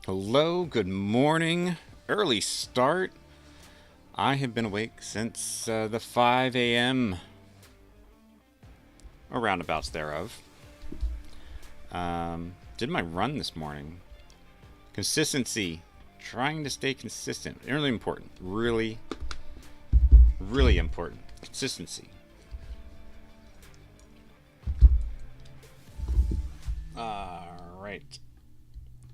Hello, good morning. Early start. I have been awake since the 5 a.m. or roundabouts thereof. Did my run this morning. Consistency. Trying to stay consistent. Really important. Really important. Consistency. Alright.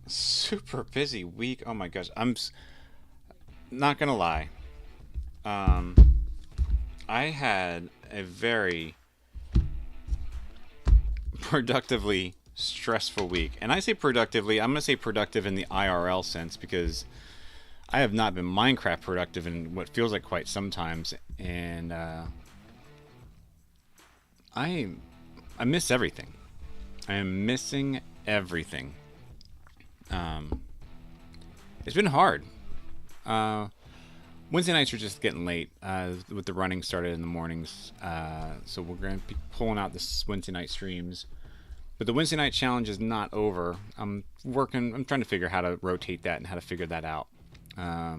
Super busy week. Oh my gosh. I'm not gonna lie. I had a very productively stressful week. And I say productively, I'm going to say productive in the IRL sense because I have not been Minecraft productive in what feels like quite sometimes. And I miss everything. I am missing everything. It's been hard. Wednesday nights are just getting late with the running started in the mornings. So we're going to be pulling out the Wednesday night streams. But the Wednesday night challenge is not over. I'm trying to figure how to rotate that and how to figure that out. I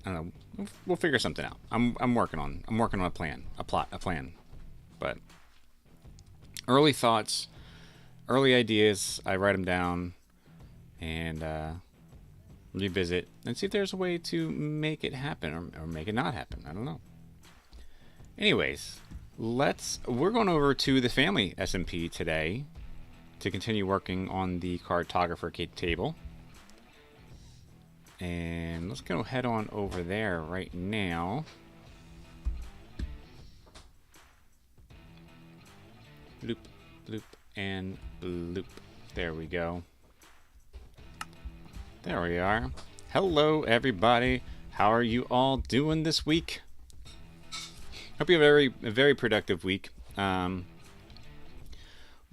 don't know. We'll figure something out. I'm working on a plan, a plan. But early thoughts, early ideas, I write them down and revisit and see if there's a way to make it happen or make it not happen. I don't know. Anyways, we're going over to the family SMP today to continue working on the Cartographer table. And let's go head on over there right now. Bloop, bloop, and bloop. There we go. There we are. Hello, everybody. How are you all doing this week? Hope you have a very productive week. We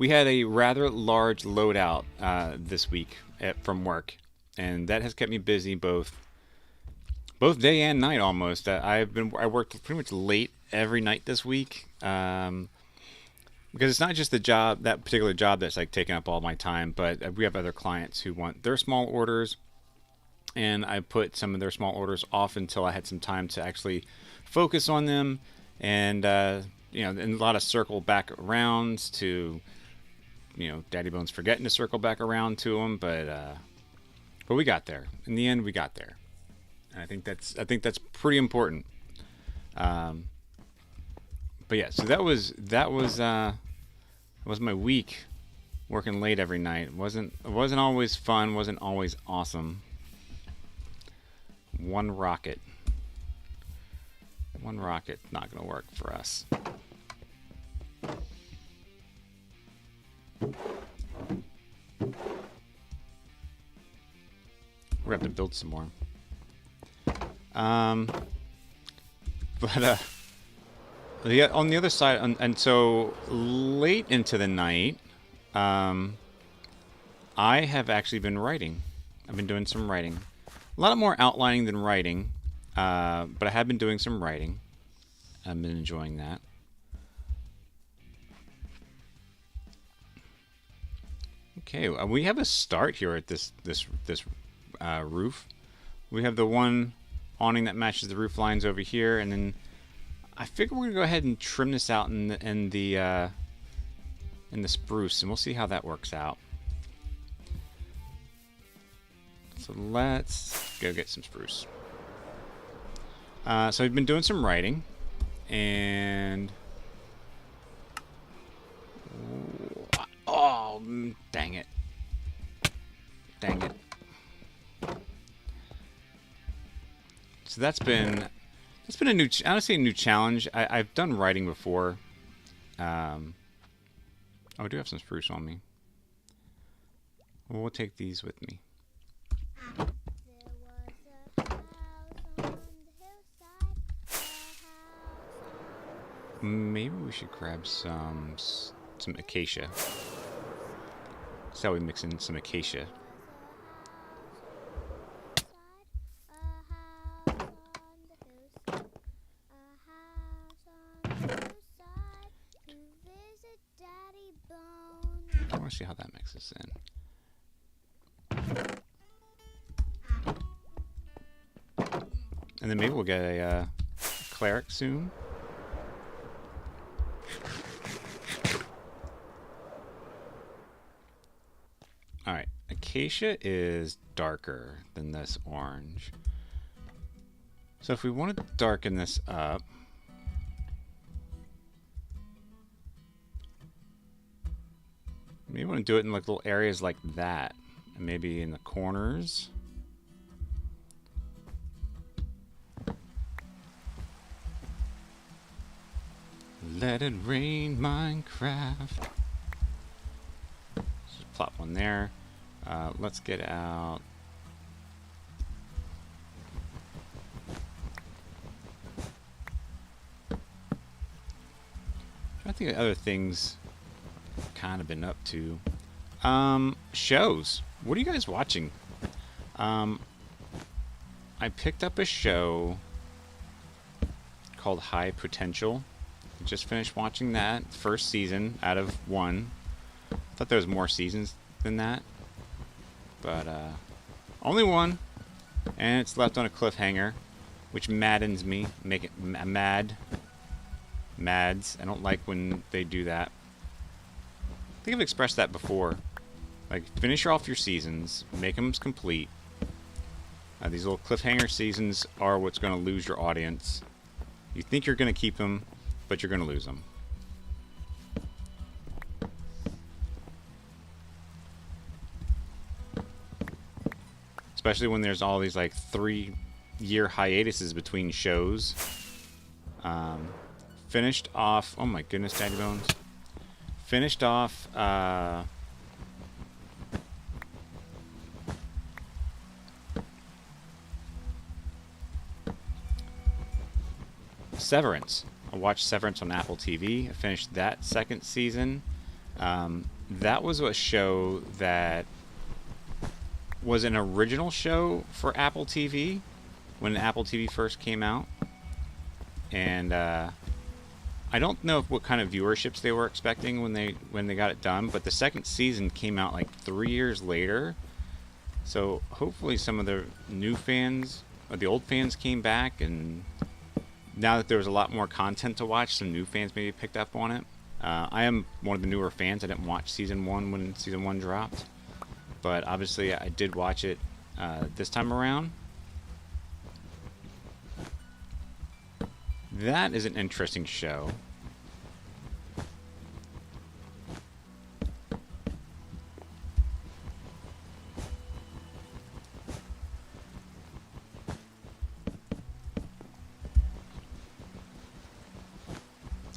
had a rather large loadout this week from work, and that has kept me busy both day and night almost. I worked pretty much late every night this week because it's not just that particular job that's like taking up all my time, but we have other clients who want their small orders, and I put some of their small orders off until I had some time to actually focus on them. And and a lot of circle back arounds to, Daddy Bones forgetting to circle back around to them, but we got there. In the end, we got there. And I think that's pretty important. But yeah, so that was my week, working late every night. It wasn't always fun. Wasn't always awesome. One rocket, not gonna work for us. We're gonna have to build some more. On the other side, and so late into the night, I have actually been writing. I've been doing some writing. A lot more outlining than writing, but I have been doing some writing. I've been enjoying that. Okay, we have a start here at this roof. We have the one awning that matches the roof lines over here, and then I figure we're gonna go ahead and trim this out in the spruce, and we'll see how that works out. So let's go get some spruce. So I've been doing some writing, and oh, dang it. So that's been a new, honestly, a new challenge. I've done writing before. I do have some spruce on me. We'll take these with me. Maybe we should grab some acacia. That's how we mix in some acacia. I want to see how that mixes in. And then maybe we'll get a cleric soon. Alright, acacia is darker than this orange. So if we want to darken this up, maybe we want to do it in like little areas like that. And maybe in the corners. Let it rain, Minecraft. Just plop one there. Let's get out. I think other things I've kind of been up to. Shows. What are you guys watching? I picked up a show called High Potential. Just finished watching that first season out of 1. I thought there was more seasons than that, but only 1, and it's left on a cliffhanger, which maddens me. Make it mads. I don't like when they do that. I think I've expressed that before. Like, finish off your seasons, make them complete. These little cliffhanger seasons are what's going to lose your audience. You think you're going to keep them, but you're going to lose them. Especially when there's all these like 3-year hiatuses between shows. Finished off, oh my goodness, DaddyBones. Finished off Severance. I watched Severance on Apple TV. I finished that 2nd season. That was a show that was an original show for Apple TV when Apple TV first came out. And I don't know what kind of viewerships they were expecting when they got it done, but the 2nd season came out like 3 years later. So hopefully some of the new fans, or the old fans, came back, and now that there was a lot more content to watch, some new fans maybe picked up on it. I am one of the newer fans. I didn't watch season 1 when season 1 dropped, but obviously I did watch it this time around. That is an interesting show.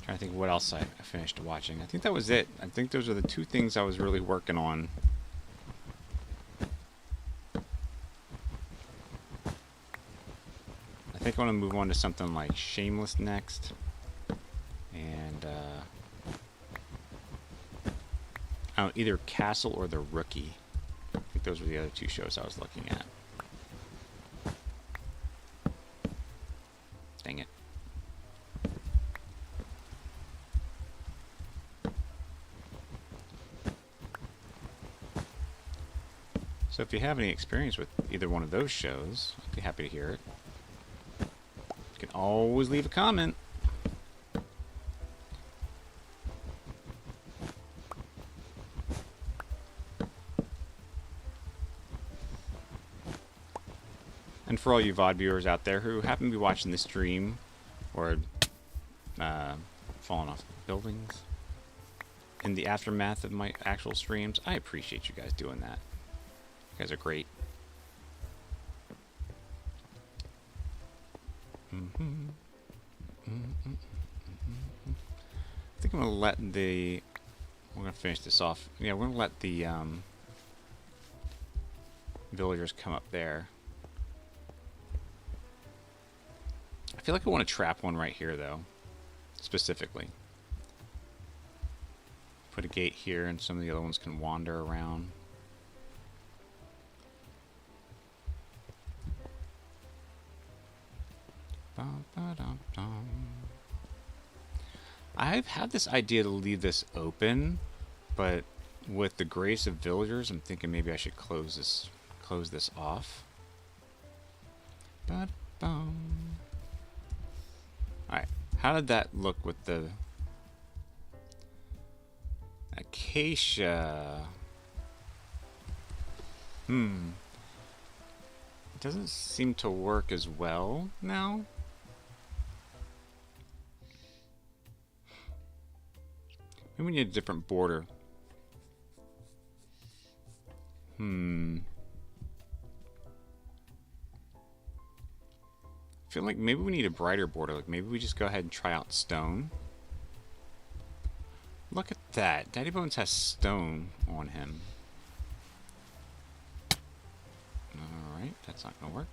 Trying to think what else I finished watching. I think that was it. I think those are the 2 things I was really working on. I think I want to move on to something like Shameless next. And either Castle or The Rookie. I think those were the other 2 shows I was looking at. Dang it. So if you have any experience with either one of those shows, I'd be happy to hear it. You can always leave a comment. And for all you VOD viewers out there who happen to be watching this stream or falling off buildings in the aftermath of my actual streams, I appreciate you guys doing that. You guys are great. I think I'm gonna let we're gonna finish this off. Yeah, we're gonna let the villagers come up there. I feel like I want to trap one right here, though, specifically. Put a gate here, and some of the other ones can wander around. I've had this idea to leave this open, but with the grace of villagers, I'm thinking maybe I should close this off. Ba-dum. How did that look with the acacia? It doesn't seem to work as well now. Maybe we need a different border. I feel like maybe we need a brighter border. Like maybe we just go ahead and try out stone. Look at that. DaddyBones has stone on him. Alright, that's not gonna work.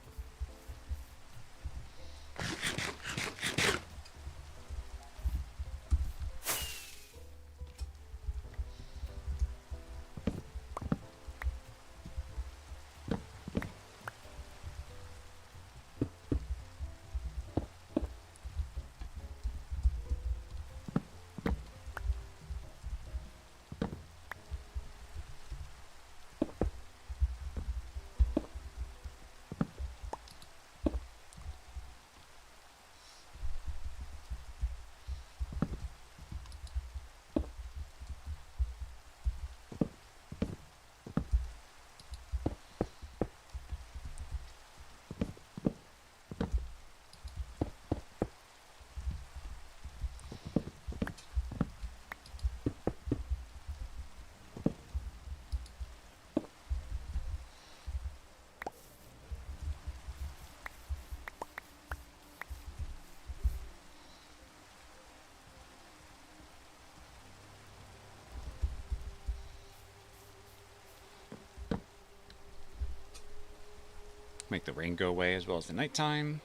Make the rain go away as well as the nighttime.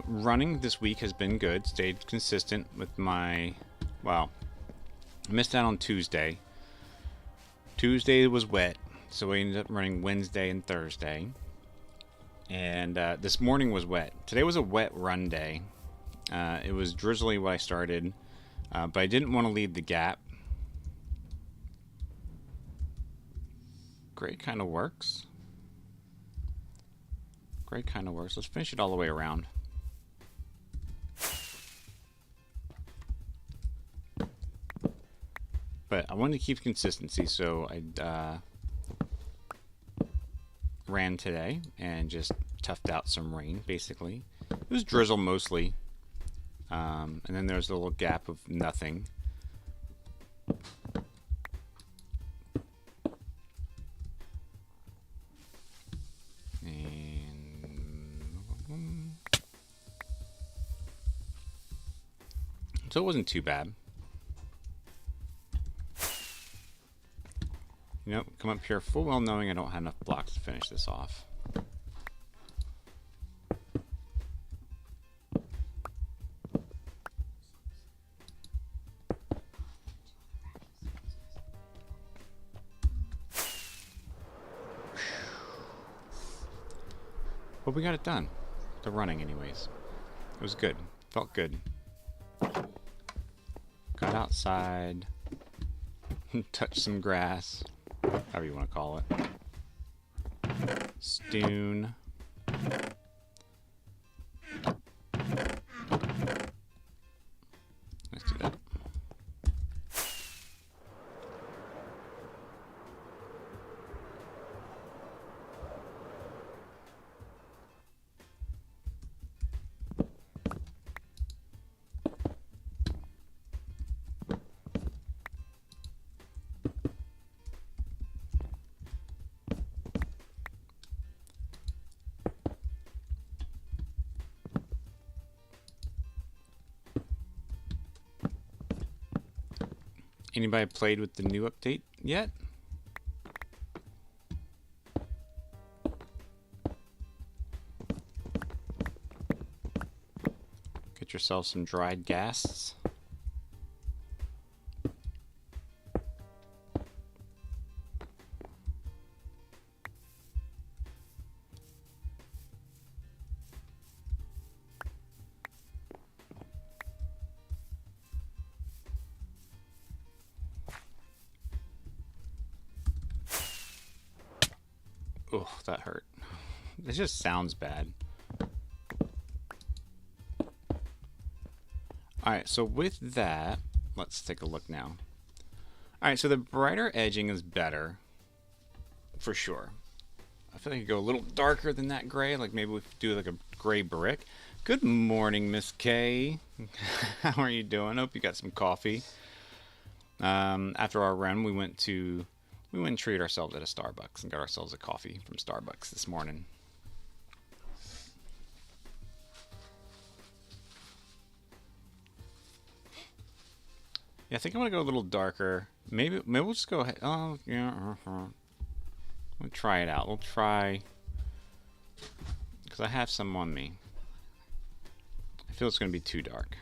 Running this week has been good. Stayed consistent with my... Well, I missed out on Tuesday. Tuesday was wet, so we ended up running Wednesday and Thursday. And this morning was wet. Today was a wet run day. It was drizzly when I started, but I didn't want to leave the gap. Gray kind of works. Gray kind of works. Let's finish it all the way around. But I wanted to keep consistency, so I ran today and just toughed out some rain, basically. It was drizzle mostly. And then there's a little gap of nothing. And so it wasn't too bad. You know, come up here full well knowing I don't have enough blocks to finish this off. But we got it done. The running anyways. It was good. Felt good. Got outside. Touched some grass. However you want to call it. Stoon. Let's do that. Anybody played with the new update yet? Get yourself some dried ghasts. Oh, that hurt. It just sounds bad. Alright, so with that, let's take a look now. Alright, so the brighter edging is better. For sure. I feel like I could go a little darker than that gray. Like maybe we could do like a gray brick. Good morning, Miss K. How are you doing? Hope you got some coffee. After our run, we went and treated ourselves at a Starbucks and got ourselves a coffee from Starbucks this morning. Yeah, I think I'm gonna go a little darker. Maybe we'll just go ahead. Oh yeah. We'll try it out. We'll try because I have some on me. I feel it's gonna be too dark.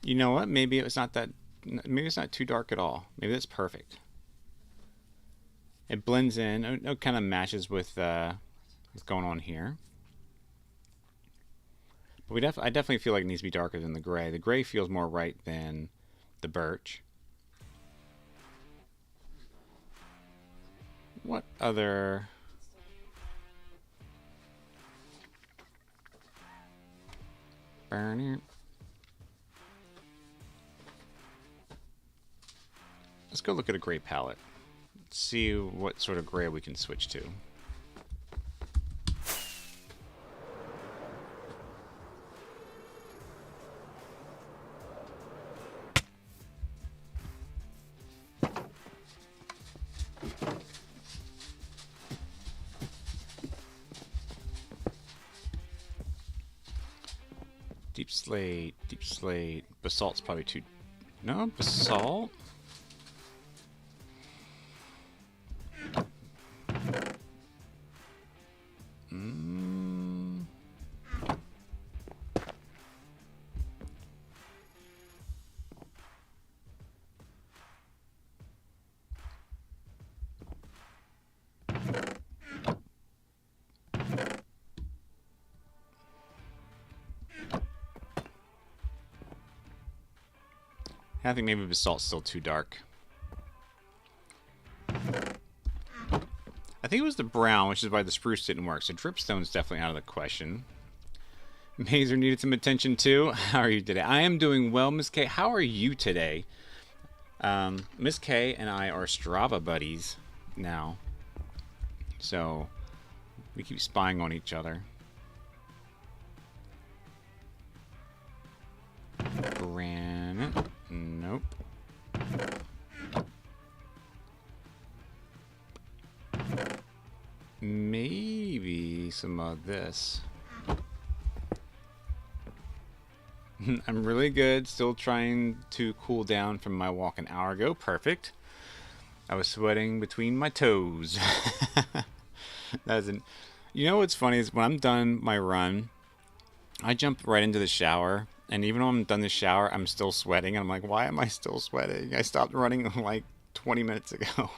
You know what? Maybe it's not that. Maybe it's not too dark at all. Maybe that's perfect. It blends in. It kind of matches with what's going on here. But I definitely feel like it needs to be darker than the gray. The gray feels more right than the birch. What other? Burn it. Let's go look at a gray palette. Let's see what sort of gray we can switch to. Deep slate. Basalt's probably too... No, basalt? I think maybe basalt's still too dark. I think it was the brown, which is why the spruce didn't work. So dripstone's definitely out of the question. Mazer needed some attention too. How are you today? I am doing well, Miss K. How are you today? Miss K and I are Strava buddies now. So we keep spying on each other. Granite. Nope. Maybe some of this. I'm really good. Still trying to cool down from my walk an hour ago. Perfect. I was sweating between my toes. You know what's funny is when I'm done my run, I jump right into the shower. And even though I'm done the shower, I'm still sweating. And I'm like, why am I still sweating? I stopped running like 20 minutes ago.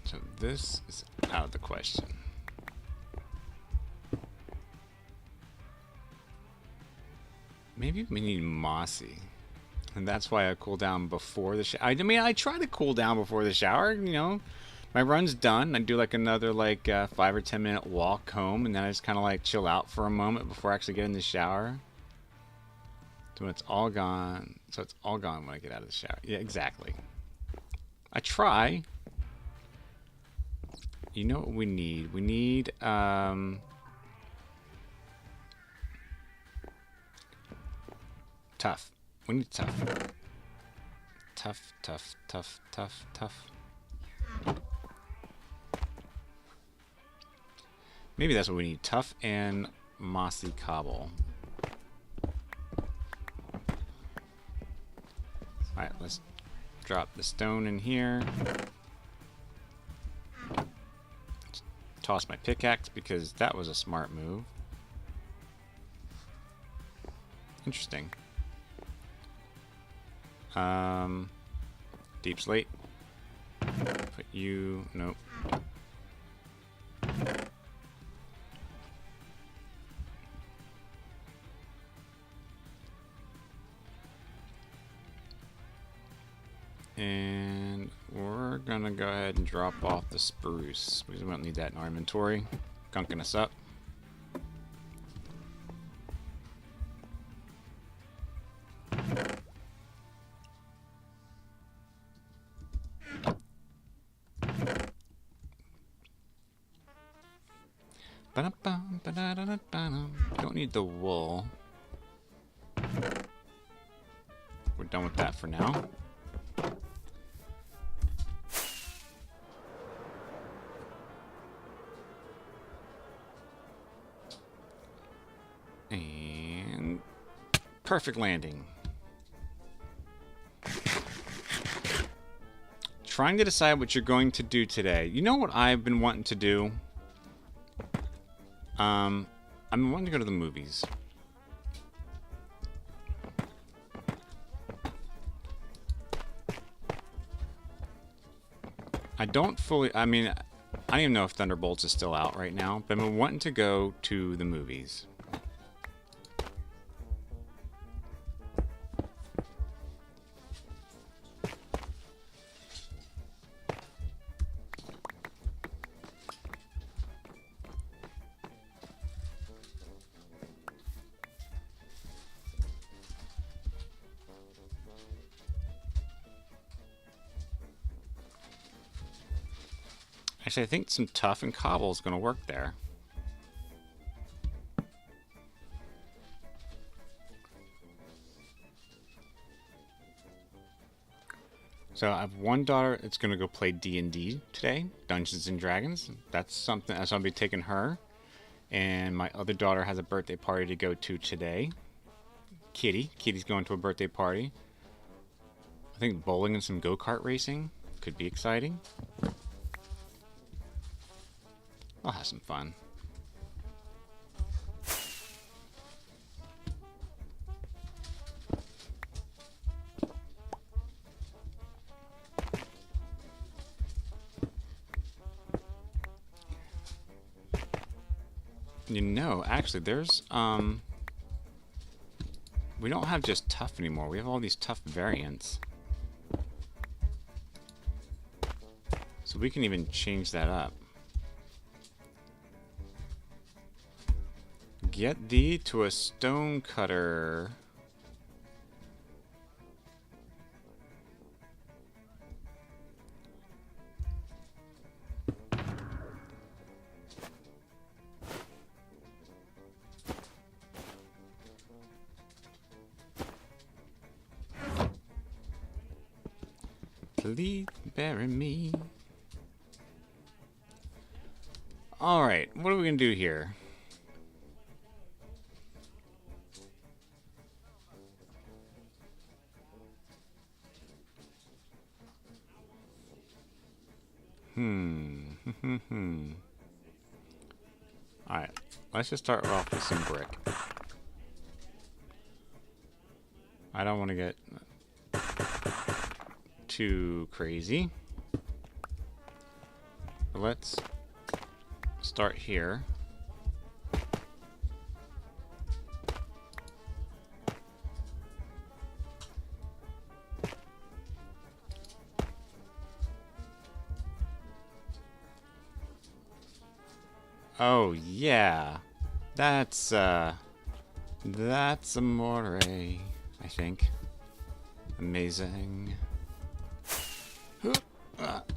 So this is out of the question. Maybe we need mossy. And that's why I cool down before the shower. I mean, I try to cool down before the shower, you know. My run's done. I do like another 5 or 10 minute walk home, and then I just kind of like chill out for a moment before I actually get in the shower. So it's all gone. So it's all gone when I get out of the shower. Yeah, exactly. I try. You know what we need? We need tough. We need tough. Tough. Maybe that's what we need. Tough and mossy cobble. Alright, let's drop the stone in here. toss my pickaxe because that was a smart move. Interesting. Deep slate. Put you... Nope. And we're gonna go ahead and drop off the spruce because we don't need that in our inventory. Gunking us up. Don't need the wool. We're done with that for now. And perfect landing. Trying to decide what you're going to do today. You know what I've been wanting to do? I've been wanting to go to the movies. I don't fully... I mean, I don't even know if Thunderbolts is still out right now, but I've been wanting to go to the movies. Actually, I think some tuff and cobble is going to work there. So I have one daughter that's going to go play D&D today, Dungeons and Dragons. That's something, so I'll be taking her. And my other daughter has a birthday party to go to today. Kitty's going to a birthday party. I think bowling and some go-kart racing could be exciting. I'll have some fun. You know, actually, there's, we don't have just tough anymore. We have all these tough variants. So we can even change that up. Get thee to a stone cutter. Please bury me. Alright, what are we gonna do here? Alright, let's just start off with some brick. I don't want to get too crazy. But let's start here. Oh yeah, that's amore, I think. Amazing.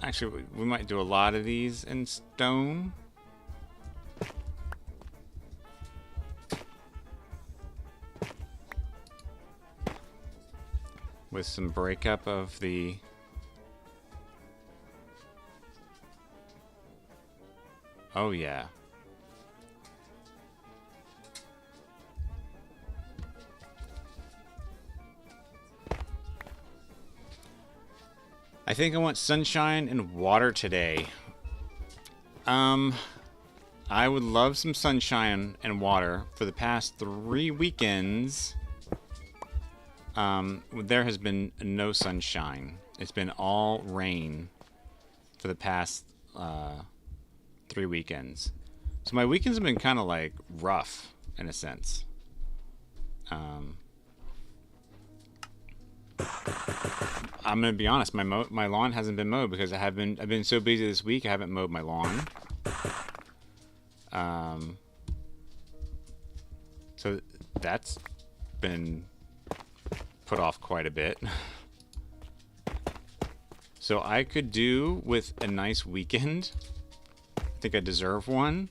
Actually, we might do a lot of these in stone. With some breakup of the... Oh yeah. I think I want sunshine and water today. I would love some sunshine and water. For the past 3 weekends, there has been no sunshine. It's been all rain for the past 3 weekends. So my weekends have been kind of like rough in a sense. I'm gonna be honest. My lawn hasn't been mowed because I've been so busy this week. I haven't mowed my lawn. So that's been put off quite a bit. So I could do with a nice weekend. I think I deserve one.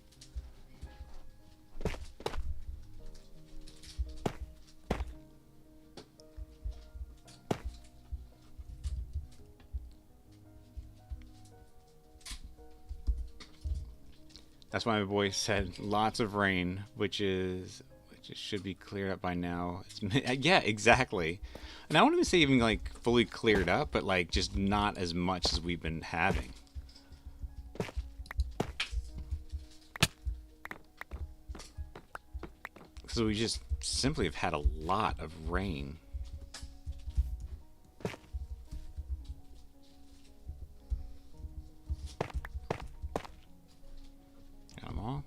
That's why my boy said lots of rain, which should be cleared up by now. Yeah, exactly. And I won't even say even like fully cleared up, but like just not as much as we've been having. So we just simply have had a lot of rain. Got them all.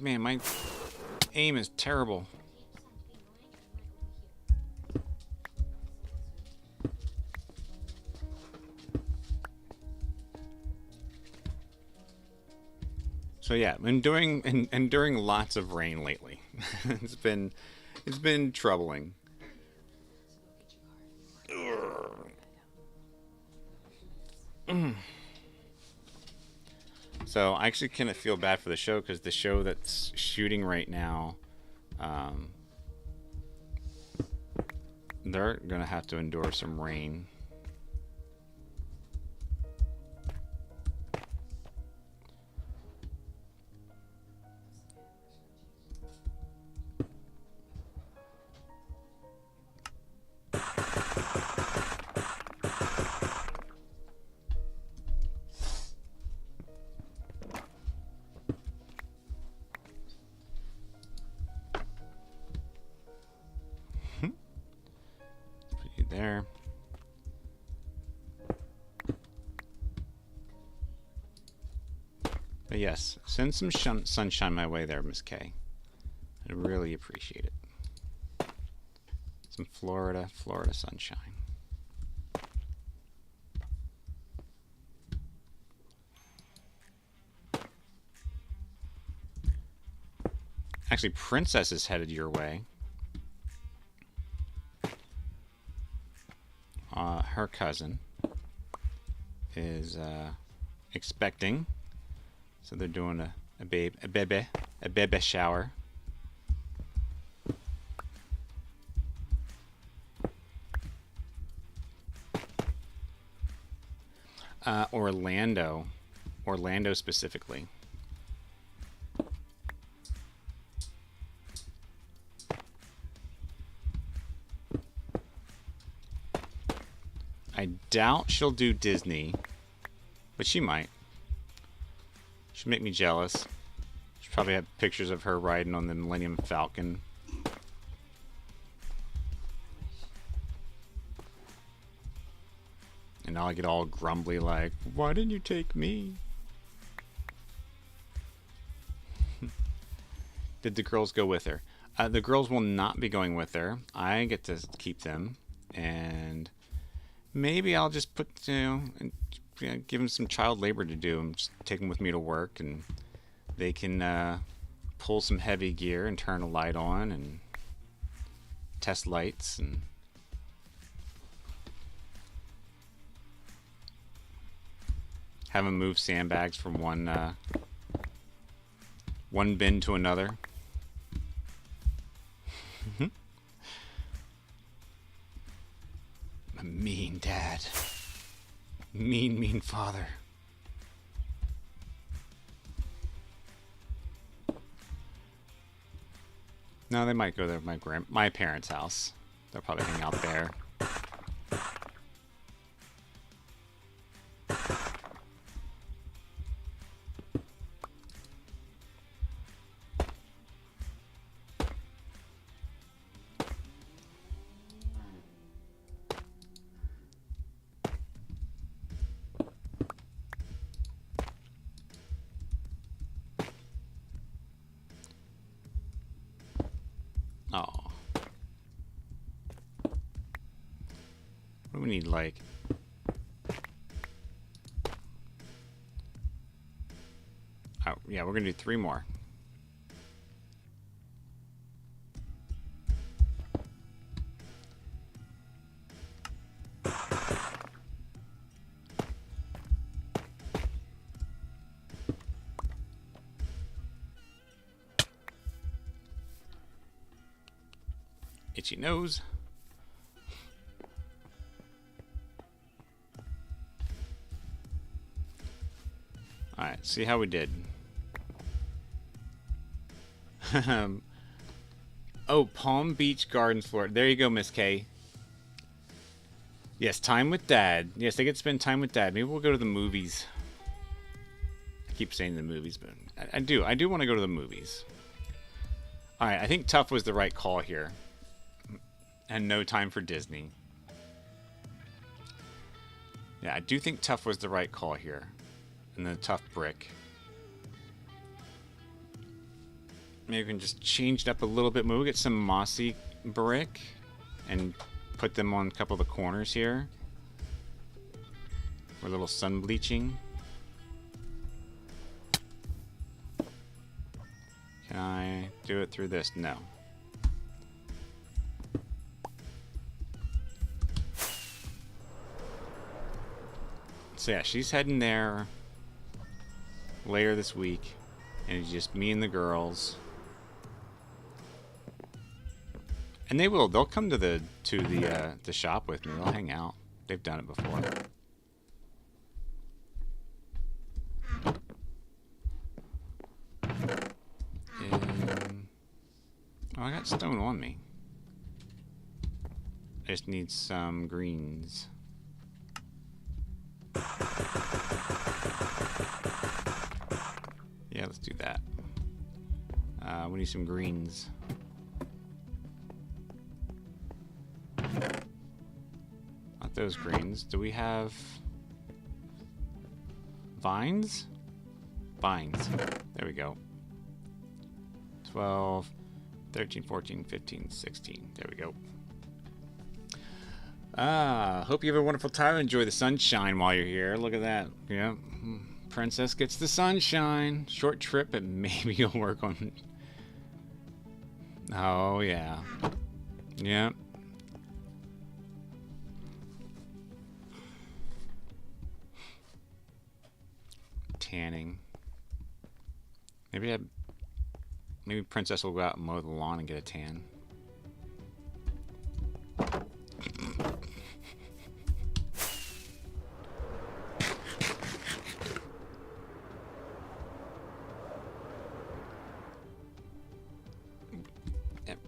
Man, my aim is terrible. So yeah, enduring lots of rain lately. it's been troubling. So I actually kind of feel bad for the show because the show that's shooting right now, they're gonna have to endure some rain. There. But yes, send some sunshine my way there, Miss K. I'd really appreciate it. Some Florida sunshine. Actually, Princess is headed your way. Her cousin is expecting, so they're doing a baby shower. Orlando specifically. I doubt she'll do Disney, but she might. She'll make me jealous. She'll probably have pictures of her riding on the Millennium Falcon. And I'll get all grumbly like, why didn't you take me? Did the girls go with her? The girls will not be going with her. I get to keep them. And maybe I'll just put, give them some child labor to do and just take them with me to work, and they can pull some heavy gear and turn a light on and test lights and have them move sandbags from one bin to another. A mean dad. Mean father. No, they might go to my parents' house. They'll probably hang out there. Oh. What do we need, like... Oh, yeah, we're gonna do 3 more. Itchy nose. Alright, see how we did. Oh, Palm Beach Gardens, Florida. There you go, Miss K. Yes, time with Dad. Yes, they get to spend time with Dad. Maybe we'll go to the movies. I keep saying the movies, but I do want to go to the movies. Alright, I think tough was the right call here. And no time for Disney. Yeah, I do think tough was the right call here. And the tough brick. Maybe we can just change it up a little bit. Maybe we'll get some mossy brick and put them on a couple of the corners here. For a little sun bleaching. Can I do it through this? No. So yeah, she's heading there later this week, and it's just me and the girls. And they'll come to the shop with me. They'll hang out. They've done it before. And, oh, I got stone on me. I just need some greens. Yeah, let's do that. We need some greens. Not those greens. Do we have vines? Vines. There we go. 12, 13, 14, 15, 16. There we go. Hope you have a wonderful time. Enjoy the sunshine while you're here. Look at that. Yeah. Princess gets the sunshine. Short trip, but maybe you'll work on it. Oh, yeah. Yep. Tanning. Maybe Princess will go out and mow the lawn and get a tan. Yep.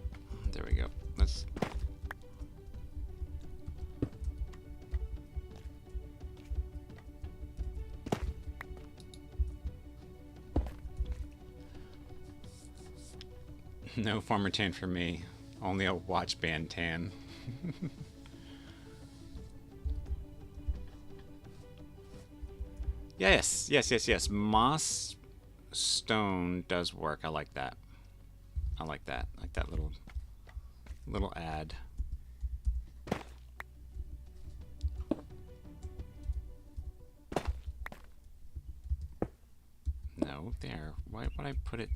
There we go. Let's... No farmer tan for me. Only a watch band tan. Yes. Moss stone does work. I like that. I like that. I like that little ad. No, there. Why would I put it?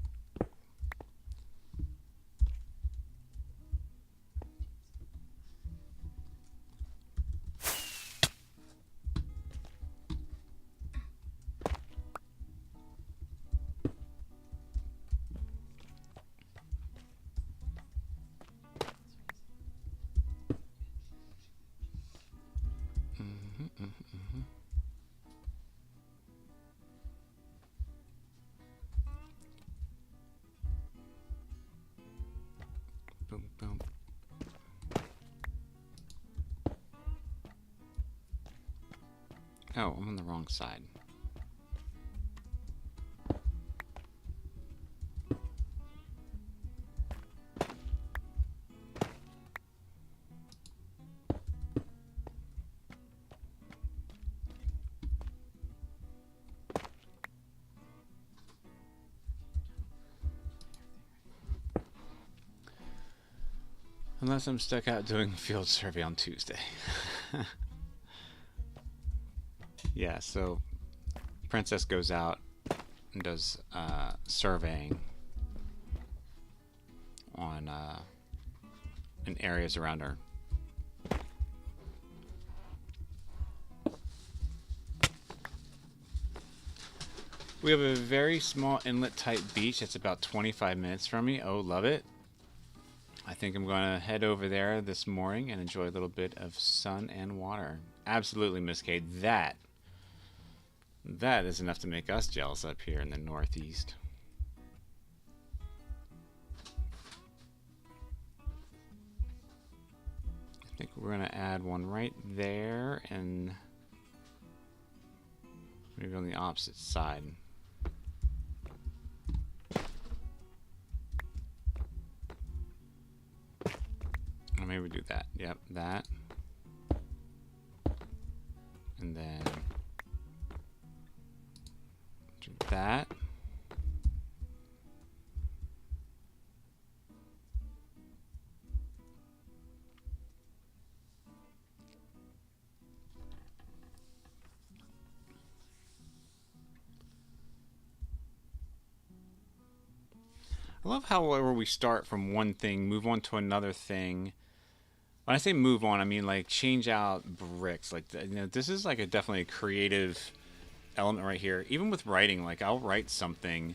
Oh, I'm on the wrong side. Unless I'm stuck out doing field survey on Tuesday. Yeah, so Princess goes out and does surveying on in areas around her. We have a very small inlet type beach that's about 25 minutes from me. Oh, love it. I think I'm going to head over there this morning and enjoy a little bit of sun and water. Absolutely, Miss Kate. That is enough to make us jealous up here in the Northeast. I think we're going to add one right there and maybe on the opposite side. Or maybe we do that. Yep, that. And then do that. I love how whenever we start from one thing, move on to another thing. When I say move on, I mean like change out bricks. Like, you know, this is like a definitely a creative element right here. Even with writing, like I'll write something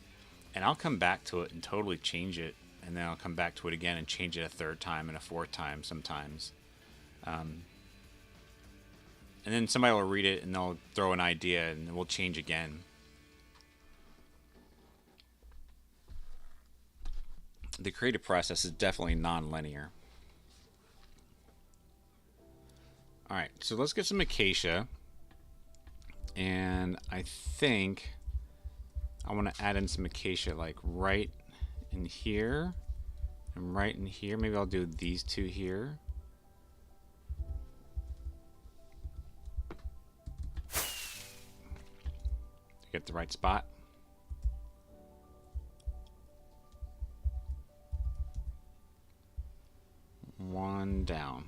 and I'll come back to it and totally change it, and then I'll come back to it again and change it a third time and a fourth time sometimes. And then somebody will read it and they'll throw an idea and we'll change again. The creative process is definitely non-linear. Alright, so let's get some acacia. And I think I want to add in some acacia like right in here and right in here. Maybe I'll do these two here. Get the right spot. One down.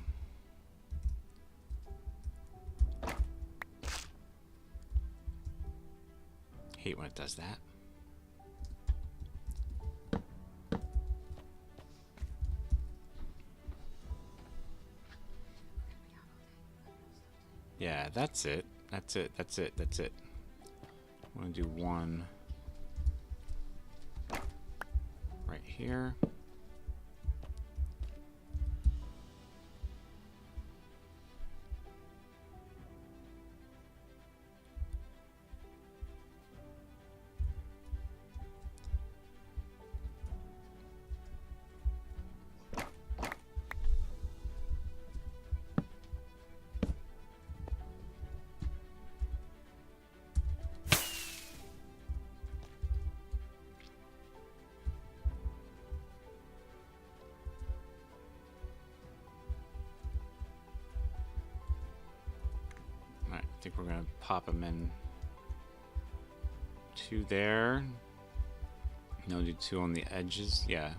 Hate when it does that. Yeah, that's it. That's it. That's it. That's it. I'm going to do one right here. I think we're going to pop them in two there. And I'll do two on the edges. Yeah.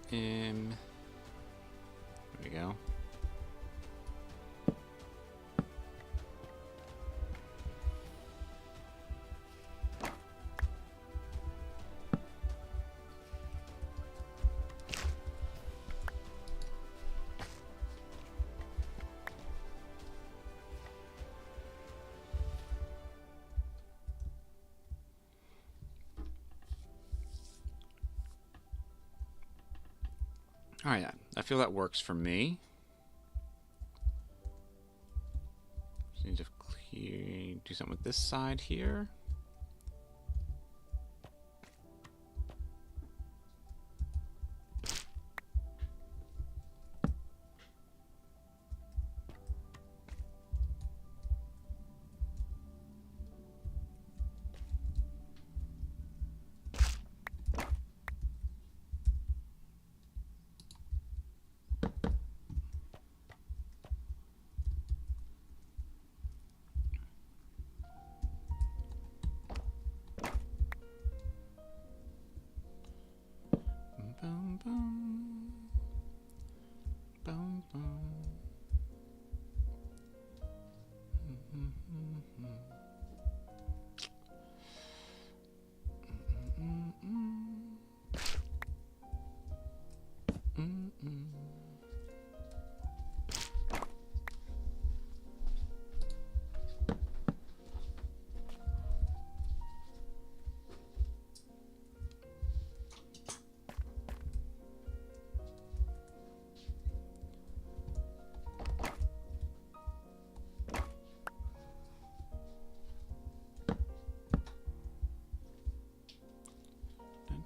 There we go. Alright, I feel that works for me. Just need to do something with this side here. Boom, boom. Boom, boom.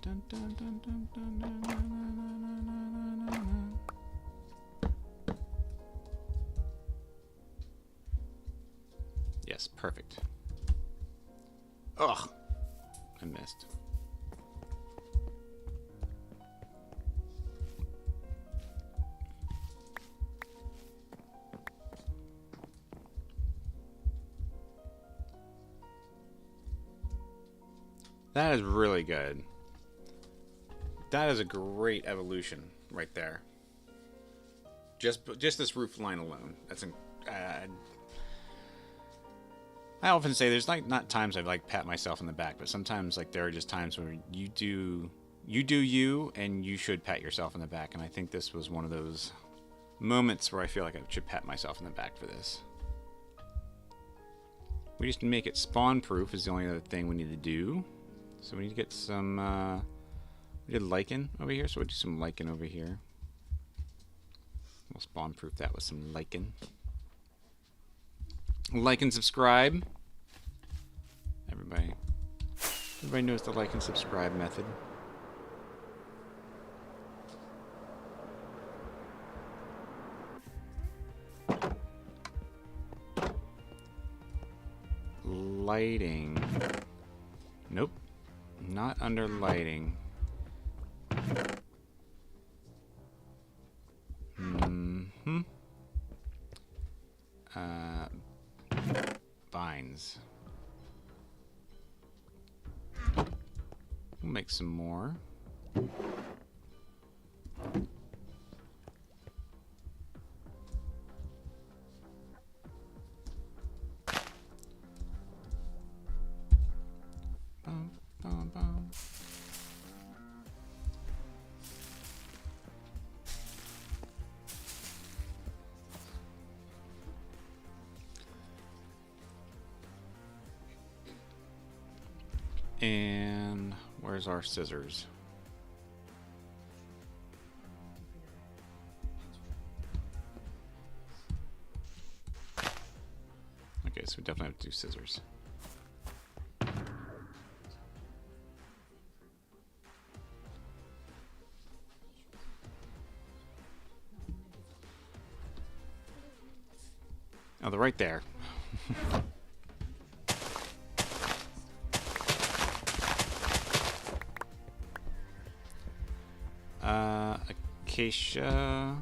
Dun, dun, dun, dun, dun, dun, dun, dun, dun, dun, dun. Yes, perfect. Ugh, I missed. That is really good. That is a great evolution right there. Just this roof line alone. That's I often say there's like not times I like pat myself on the back, but sometimes like there are just times where you do you and you should pat yourself on the back, and I think this was one of those moments where I feel like I should pat myself on the back for this. We just make it spawn proof is the only other thing we need to do. So we need to get some we did lichen over here, so we'll do some lichen over here. We'll spawn proof that with some lichen. Like and subscribe. Everybody knows the like and subscribe method. Lighting. Nope. Not under lighting. Vines. We'll make some more. Bum, bum, bum. And where's our scissors? Okay, so we definitely have to do scissors. Oh, they're right there. Acacia.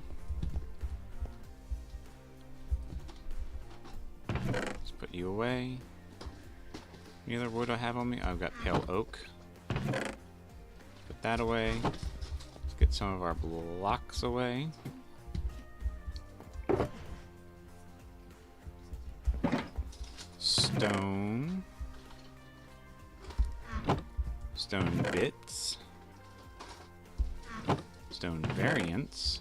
Let's put you away. Any other wood I have on me? I've got pale oak. Put that away. Let's get some of our blocks away. Stone. Stone bits. Stone variants.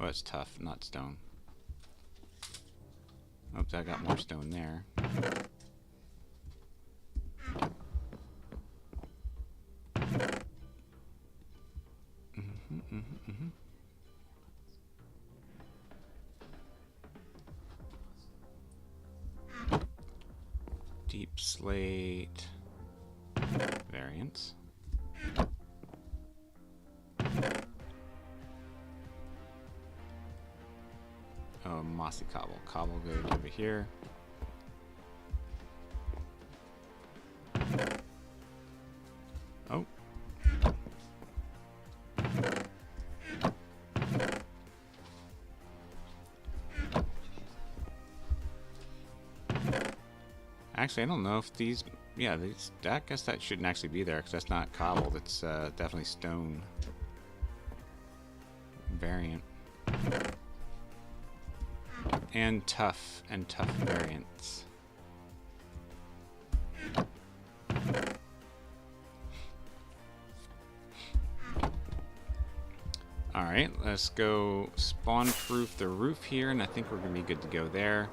Oh, it's tough, not stone. Oops, I got more stone there. Slate variants. Oh, mossy cobble. Cobble goes over here. Oh. Actually, I don't know if these... Yeah, these, I guess that shouldn't actually be there because that's not cobble. That's definitely stone variant. And tough variants. Alright, let's go spawn proof the roof here, and I think we're going to be good to go there.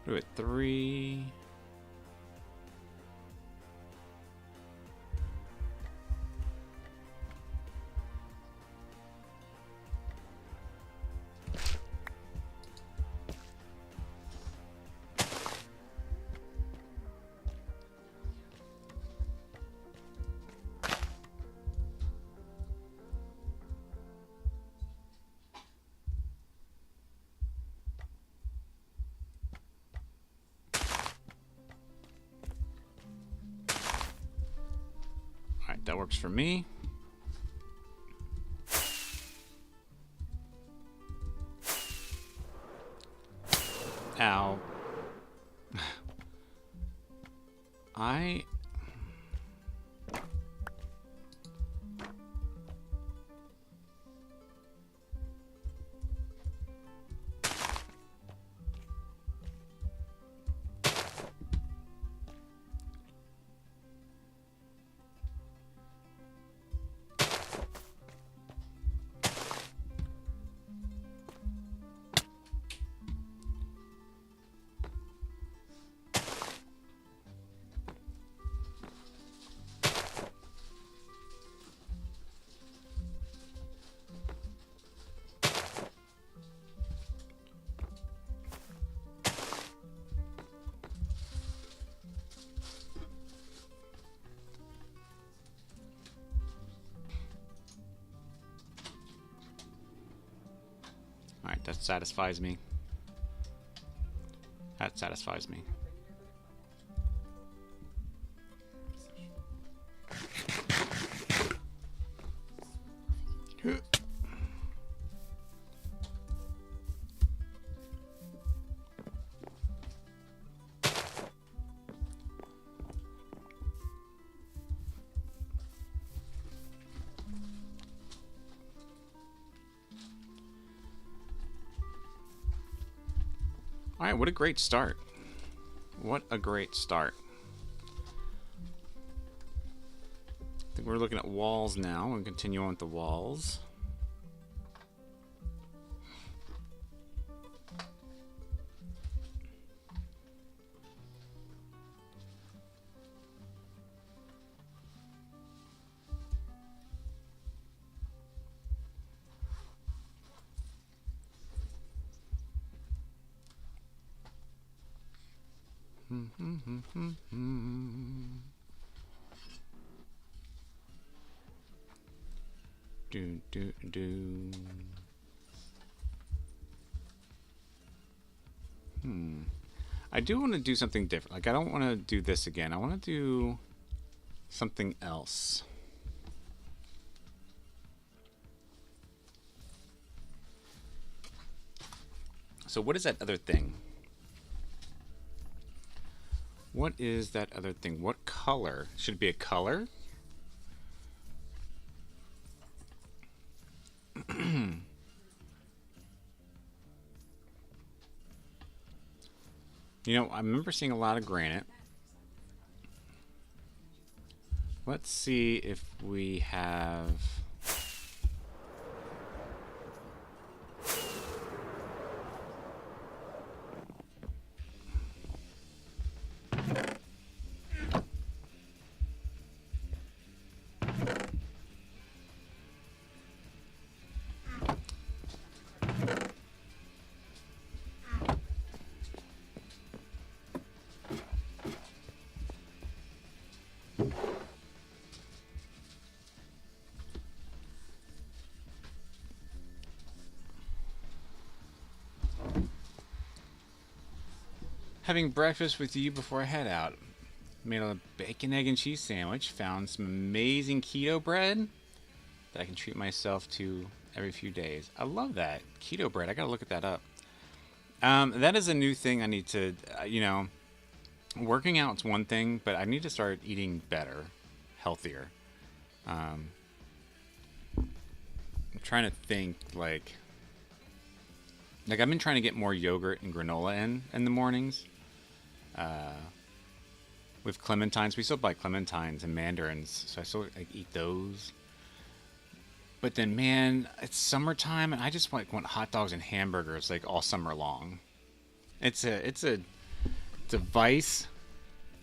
Do it 3. Alright, that works for me. Ow. I... Alright, that satisfies me. That satisfies me. Alright, what a great start. What a great start. I think we're looking at walls now and continue on with the walls. Do. I do want to do something different. Like, I don't want to do this again. I want to do something else. So what is that other thing? What is that other thing? What color? Should it be a color? You know, I remember seeing a lot of granite. Let's see if we have... having breakfast with you before I head out. Made a bacon, egg, and cheese sandwich. Found some amazing keto bread that I can treat myself to every few days. I love that. Keto bread. I gotta look at that up. That is a new thing I need to, working out's one thing, but I need to start eating better, healthier. I'm trying to think, like I've been trying to get more yogurt and granola in the mornings. With clementines, we still buy clementines and mandarins, so I still eat those. But then, man, it's summertime, and I just want hot dogs and hamburgers like all summer long. It's a vice.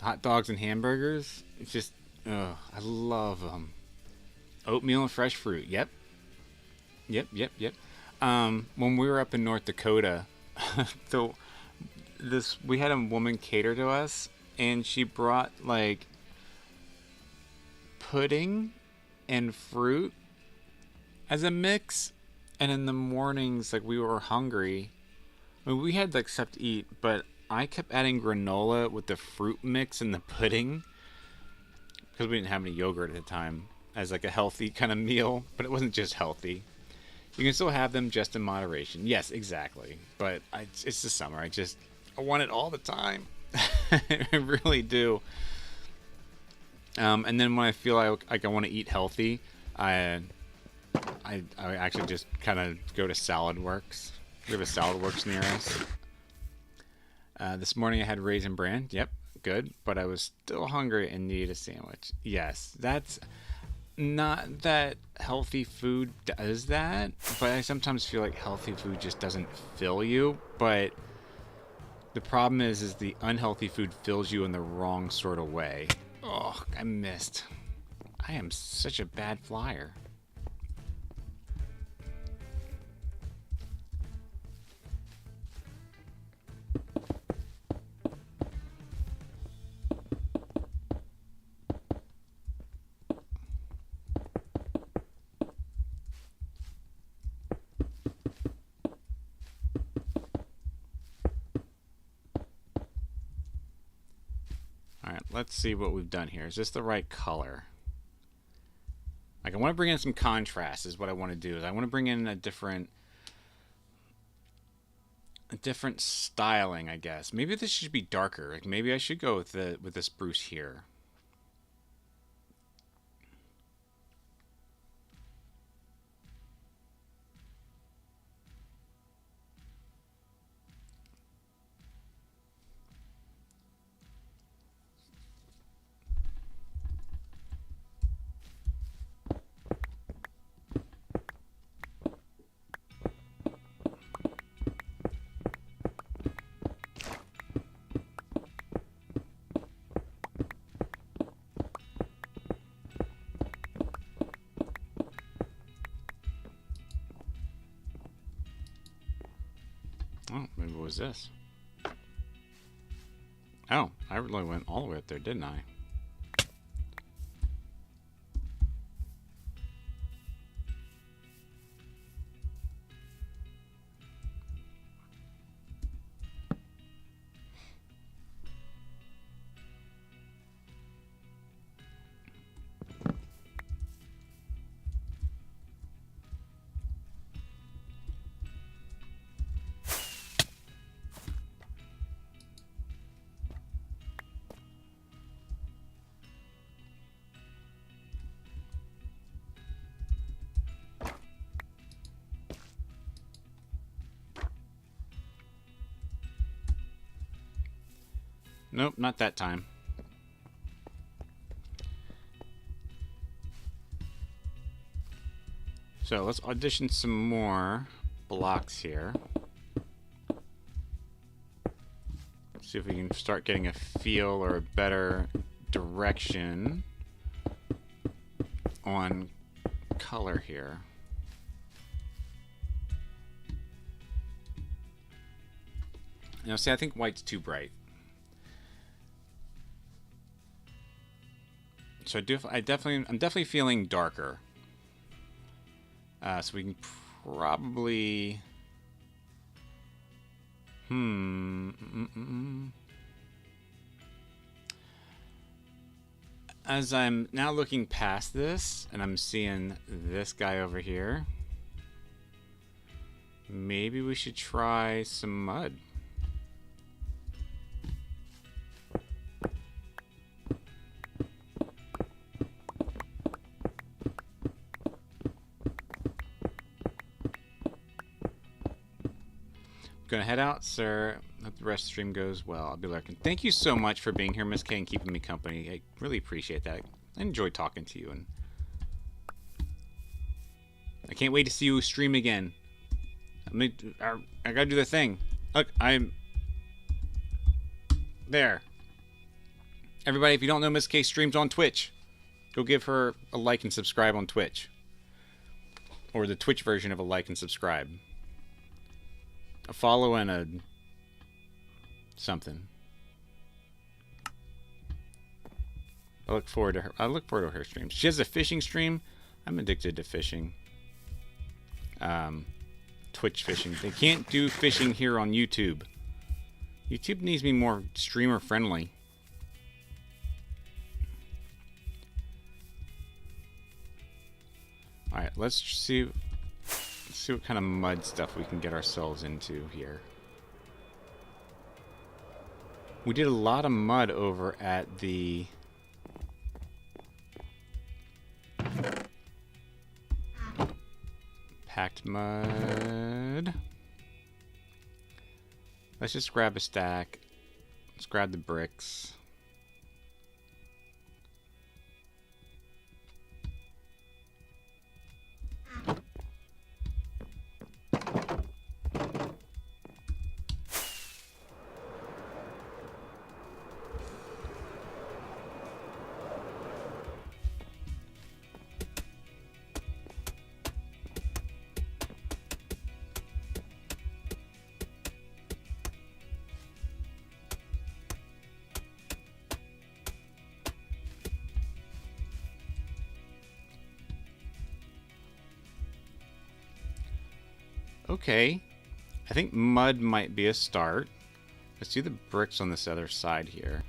Hot dogs and hamburgers. It's just, I love them. Oatmeal and fresh fruit. Yep. When we were up in North Dakota, we had a woman cater to us, and she brought like pudding and fruit as a mix. And in the mornings, like, we were hungry. I mean, we had like stuff to eat, but I kept adding granola with the fruit mix and the pudding because we didn't have any yogurt at the time as like a healthy kind of meal. But it wasn't just healthy. You can still have them just in moderation. Yes, exactly. But it's the summer. I want it all the time. I really do. And then when I feel like I want to eat healthy, I actually just kind of go to Salad Works. We have a Salad Works near us. This morning I had Raisin Bran. Yep, good. But I was still hungry and needed a sandwich. Yes, that's not that healthy food does that. But I sometimes feel like healthy food just doesn't fill you. But the problem is the unhealthy food fills you in the wrong sort of way. Oh, I missed. I am such a bad flyer. Let's see what we've done here. Is this the right color? Like, I want to bring in some contrast is what I want to do. Is I want to bring in a different styling, I guess. Maybe this should be darker. Like, maybe I should go with the spruce here. Oh, maybe it was this. Oh, I really went all the way up there, didn't I? Nope, not that time. So let's audition some more blocks here. See if we can start getting a feel or a better direction on color here. Now, see, I think white's too bright. So I'm definitely feeling darker. So we can probably, as I'm now looking past this and I'm seeing this guy over here, maybe we should try some mud. Gonna head out, sir. Hope the rest of the stream goes well. I'll be lurking. Thank you so much for being here, Miss K, and keeping me company. I really appreciate that. I enjoyed talking to you, and I can't wait to see you stream again. I gotta do the thing. Look, I'm there. Everybody, if you don't know, Miss K streams on Twitch. Go give her a like and subscribe on Twitch, or the Twitch version of a like and subscribe. A follow and a something. I look forward to her streams. She has a fishing stream. I'm addicted to fishing. Twitch fishing. They can't do fishing here on YouTube. YouTube needs to be more streamer friendly. All right, let's see what kind of mud stuff we can get ourselves into here. We did a lot of mud over at the packed mud. Let's just grab a stack. Let's grab the bricks. Okay, I think mud might be a start. Let's do the bricks on this other side here.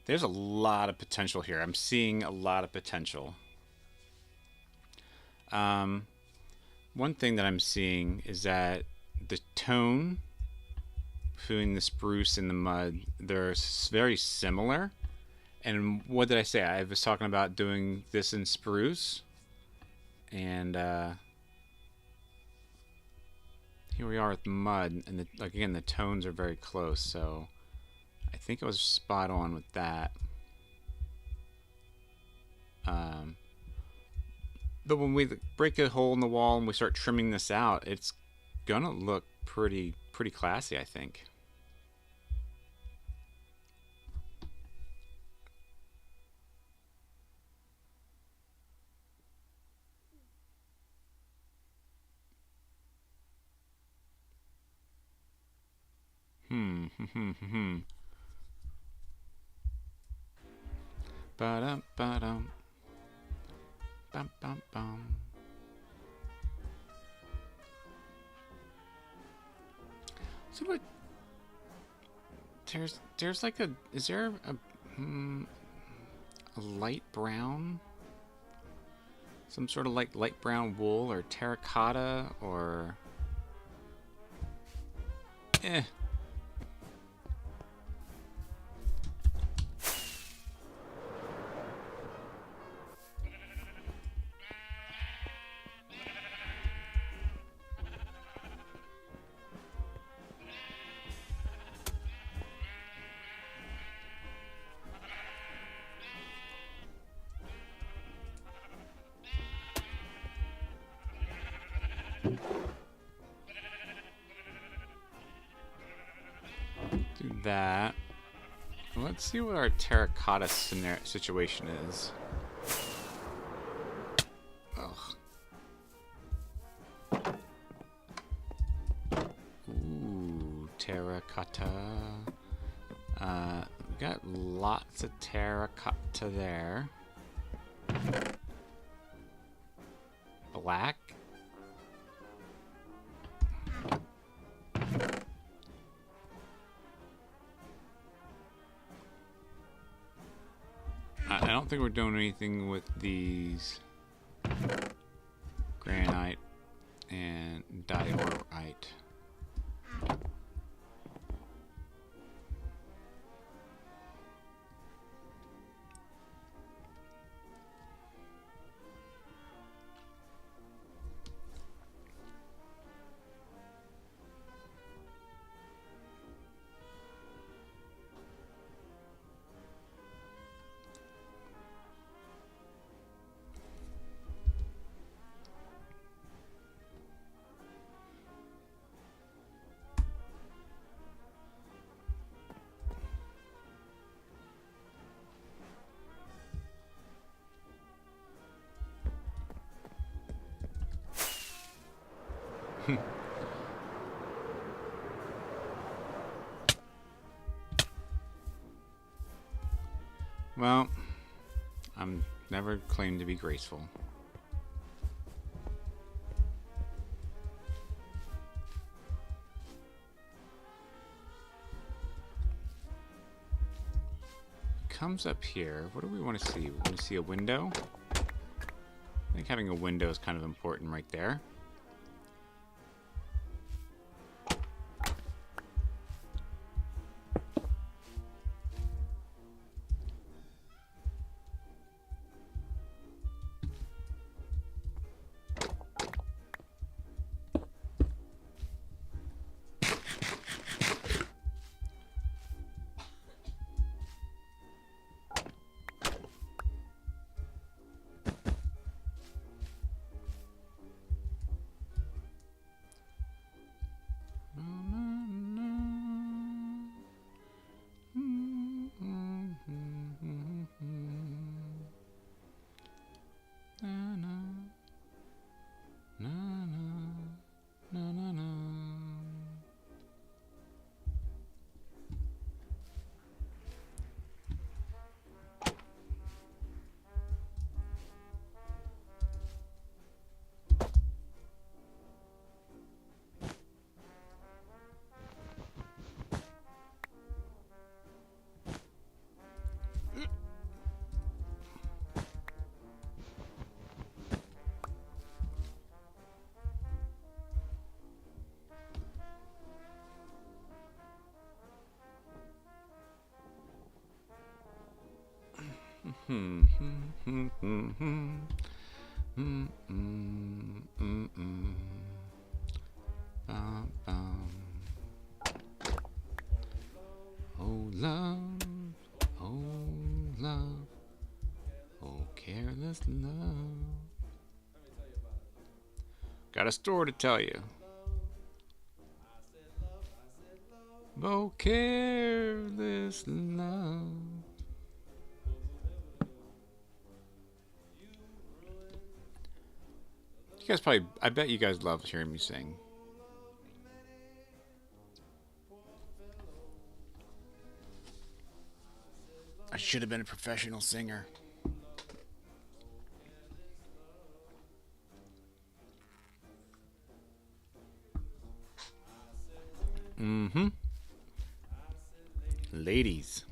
There's a lot of potential here. I'm seeing a lot of potential. One thing that I'm seeing is that the tone between the spruce and the mud, they're very similar. And what did I say? I was talking about doing this in spruce. And here we are with mud. And again, the tones are very close. So I think I was spot on with that. But when we break a hole in the wall and we start trimming this out, it's gonna look pretty classy, I think. Ba-dum, ba-dum. Bum, bum, bum. So what? There's like a. Is there a light brown? Some sort of like light brown wool or terracotta or. that. Let's see what our terracotta situation is. Ugh. Ooh, terracotta. We got lots of terracotta there. Black. I don't think we're doing anything with these granite and diorite. Well, I'm never claimed to be graceful. Comes up here. What do we want to see? We want to see a window. I think having a window is kind of important right there. Oh love, oh love, oh careless love. Got a story to tell you. Oh careless love. You guys probably, I bet you guys love hearing me sing. I should have been a professional singer. Ladies.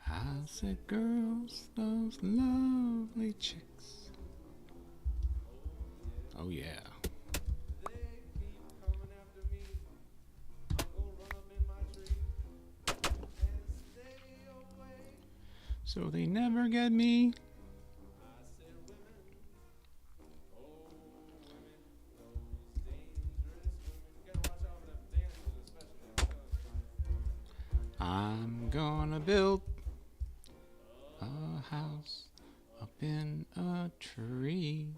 I said girls, those lovely chicks. Oh yeah. So they never get me. I'm gonna build a house up in a tree.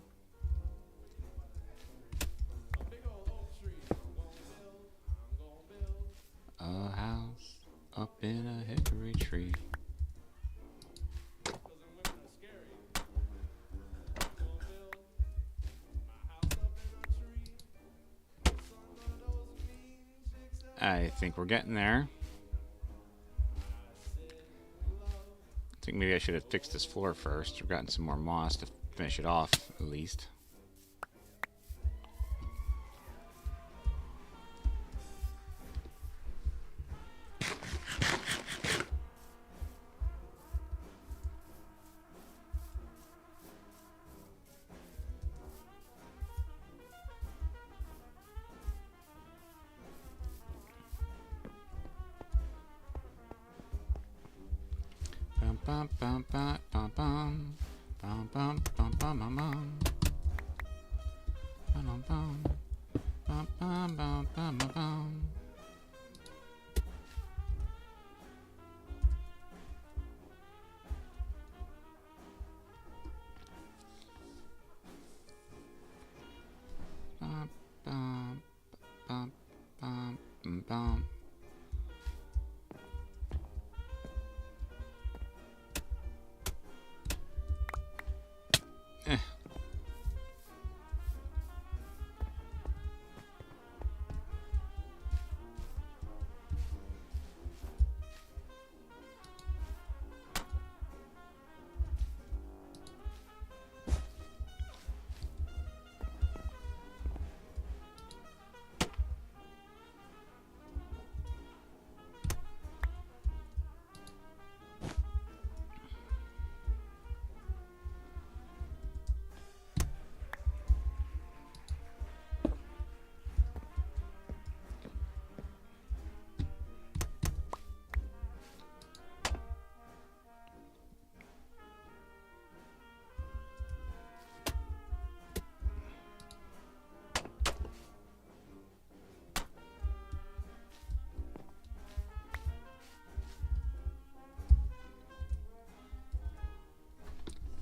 in a hickory tree. I think we're getting there. I think maybe I should have fixed this floor first or gotten some more moss to finish it off, at least. Bum bum bum bum bum bum bum bum bum bum bum bum bum bum bum bum bum. Bum bum bum bum bum bum.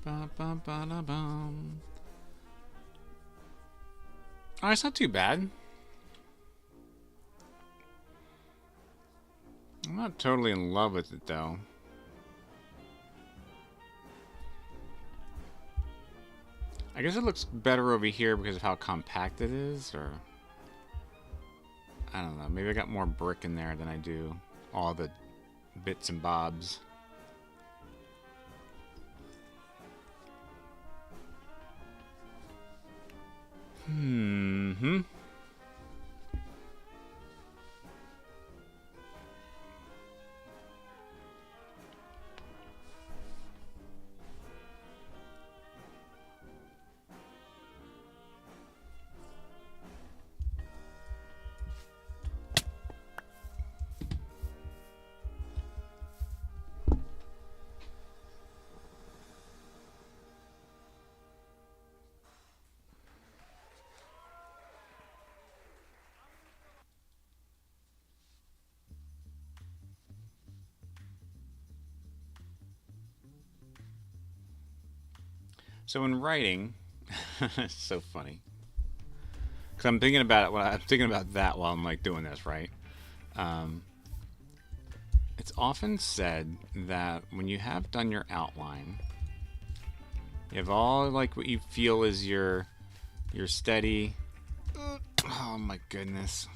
Bum, bum, bum, bum. Oh, it's not too bad. I'm not totally in love with it, though. I guess it looks better over here because of how compact it is, or... I don't know. Maybe I got more brick in there than I do all the bits and bobs. Mm-hmm. So in writing, it's so funny because I'm thinking about it. I'm thinking about that while I'm like doing this, right? Um, it's often said that when you have done your outline, you have all like what you feel is your steady. Oh my goodness!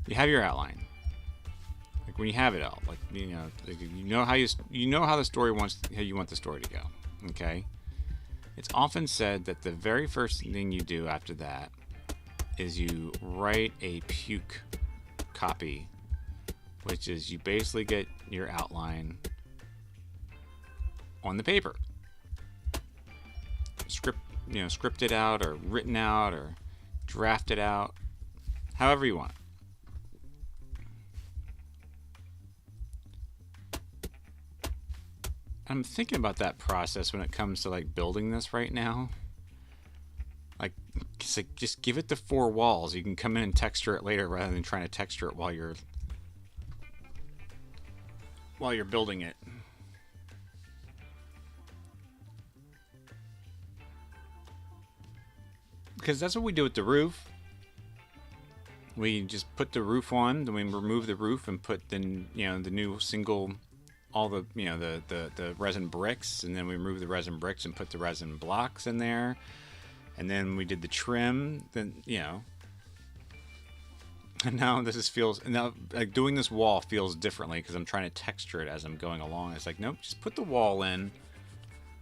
You have your outline. Like when you have it all, like like you know how the story how you want the story to go. Okay. It's often said that the very first thing you do after that is you write a puke copy, which is you basically get your outline on the paper, scripted out or written out or drafted out, however you want. I'm thinking about that process when it comes to like building this right now. Like, just give it the 4 walls. You can come in and texture it later rather than trying to texture it while you're building it. Because that's what we do with the roof. we just put the roof on, then we remove the roof and put the the new single, all the the resin bricks, and then we remove the resin bricks and put the resin blocks in there, and then we did the trim. Then and now now like doing this wall feels differently because I'm trying to texture it as I'm going along. It's like, nope, just put the wall in,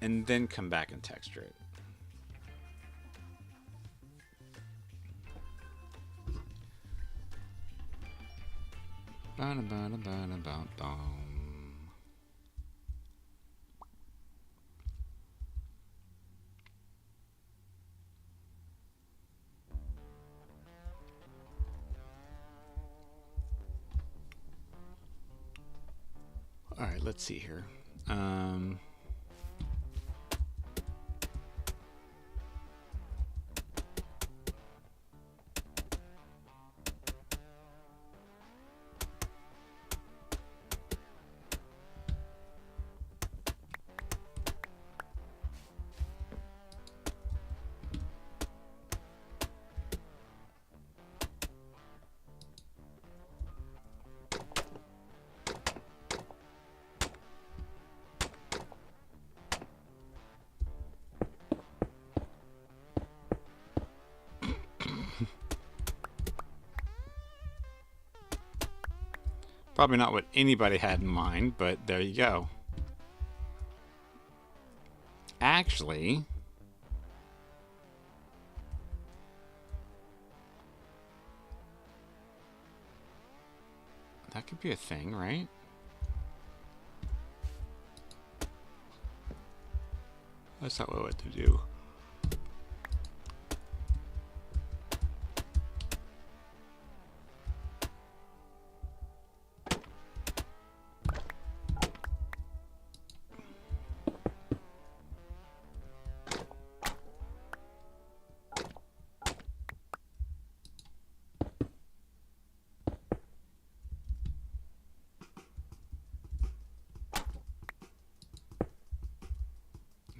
and then come back and texture it. All right, let's see here. Probably not what anybody had in mind, but there you go. Actually, that could be a thing, right? That's not what I want to do.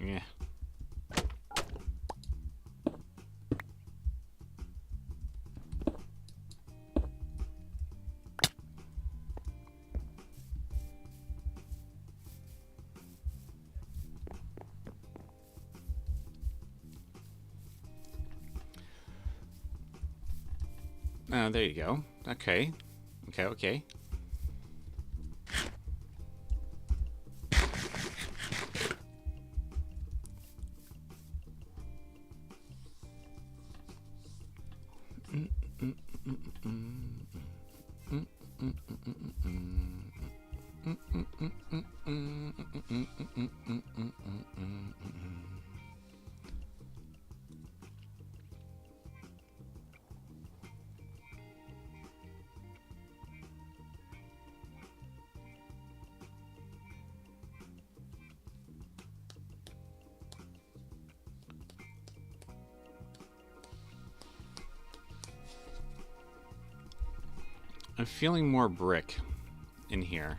Yeah. There you go. Okay. Okay. I'm feeling more brick in here.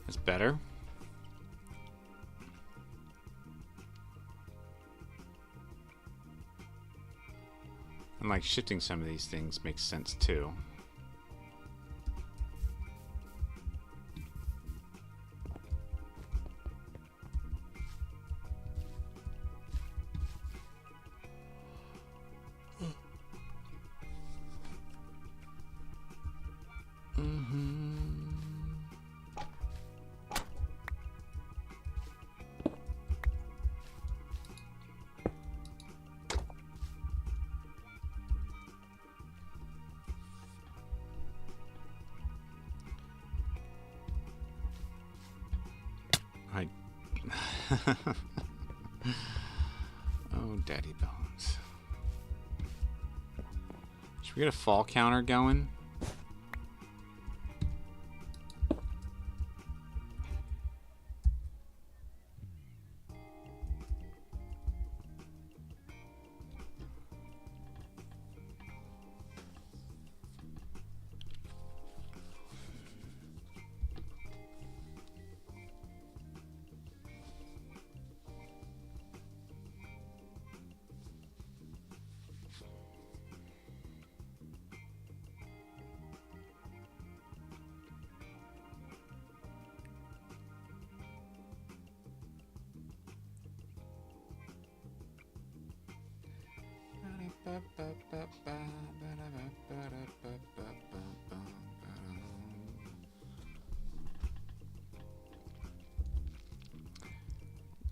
That's better. And like shifting some of these things makes sense too. Oh, Daddy Bones. Should we get a fall counter going?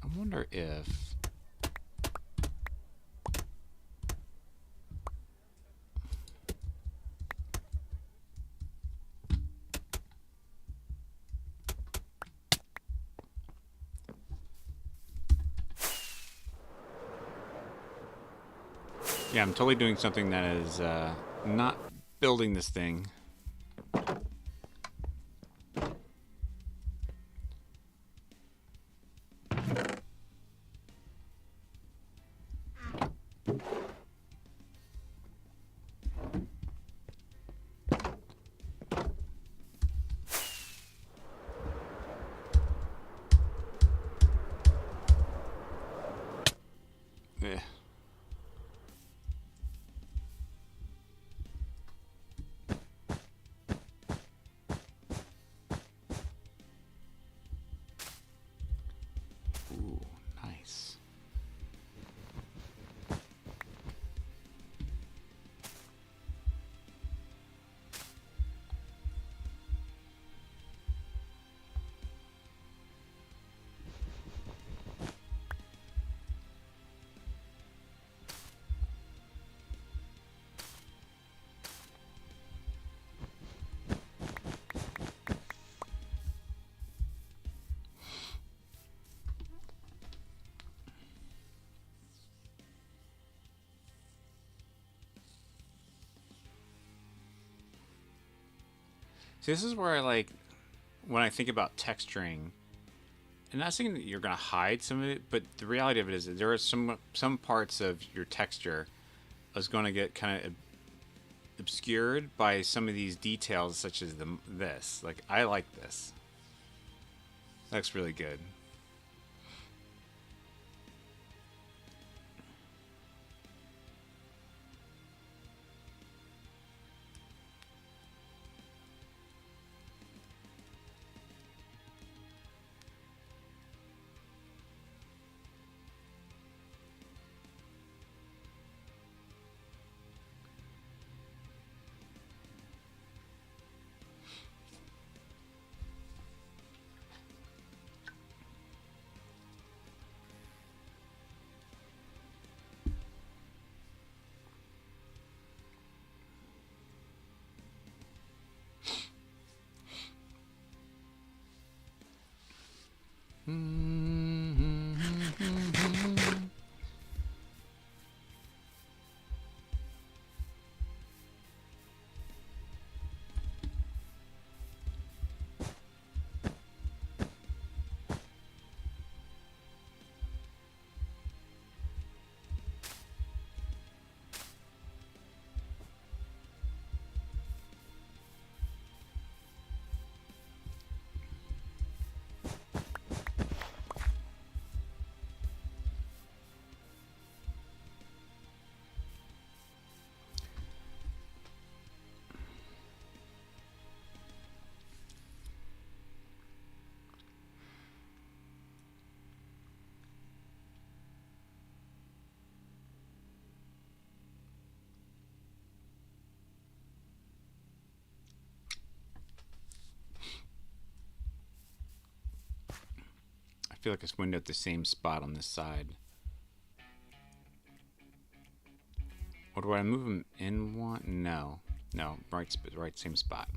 I wonder if yeah, I'm totally doing something that is not building this thing. Eh. Ooh, nice. See, this is where I like when I think about texturing. And not saying that you're gonna hide some of it, but the reality of it is that there are some parts of your texture is going to get kind of obscured by some of these details, such as this. Like, I like this. Looks really good. I feel like it's windowed the same spot on this side. Or do I move them in one? No. No, right same spot.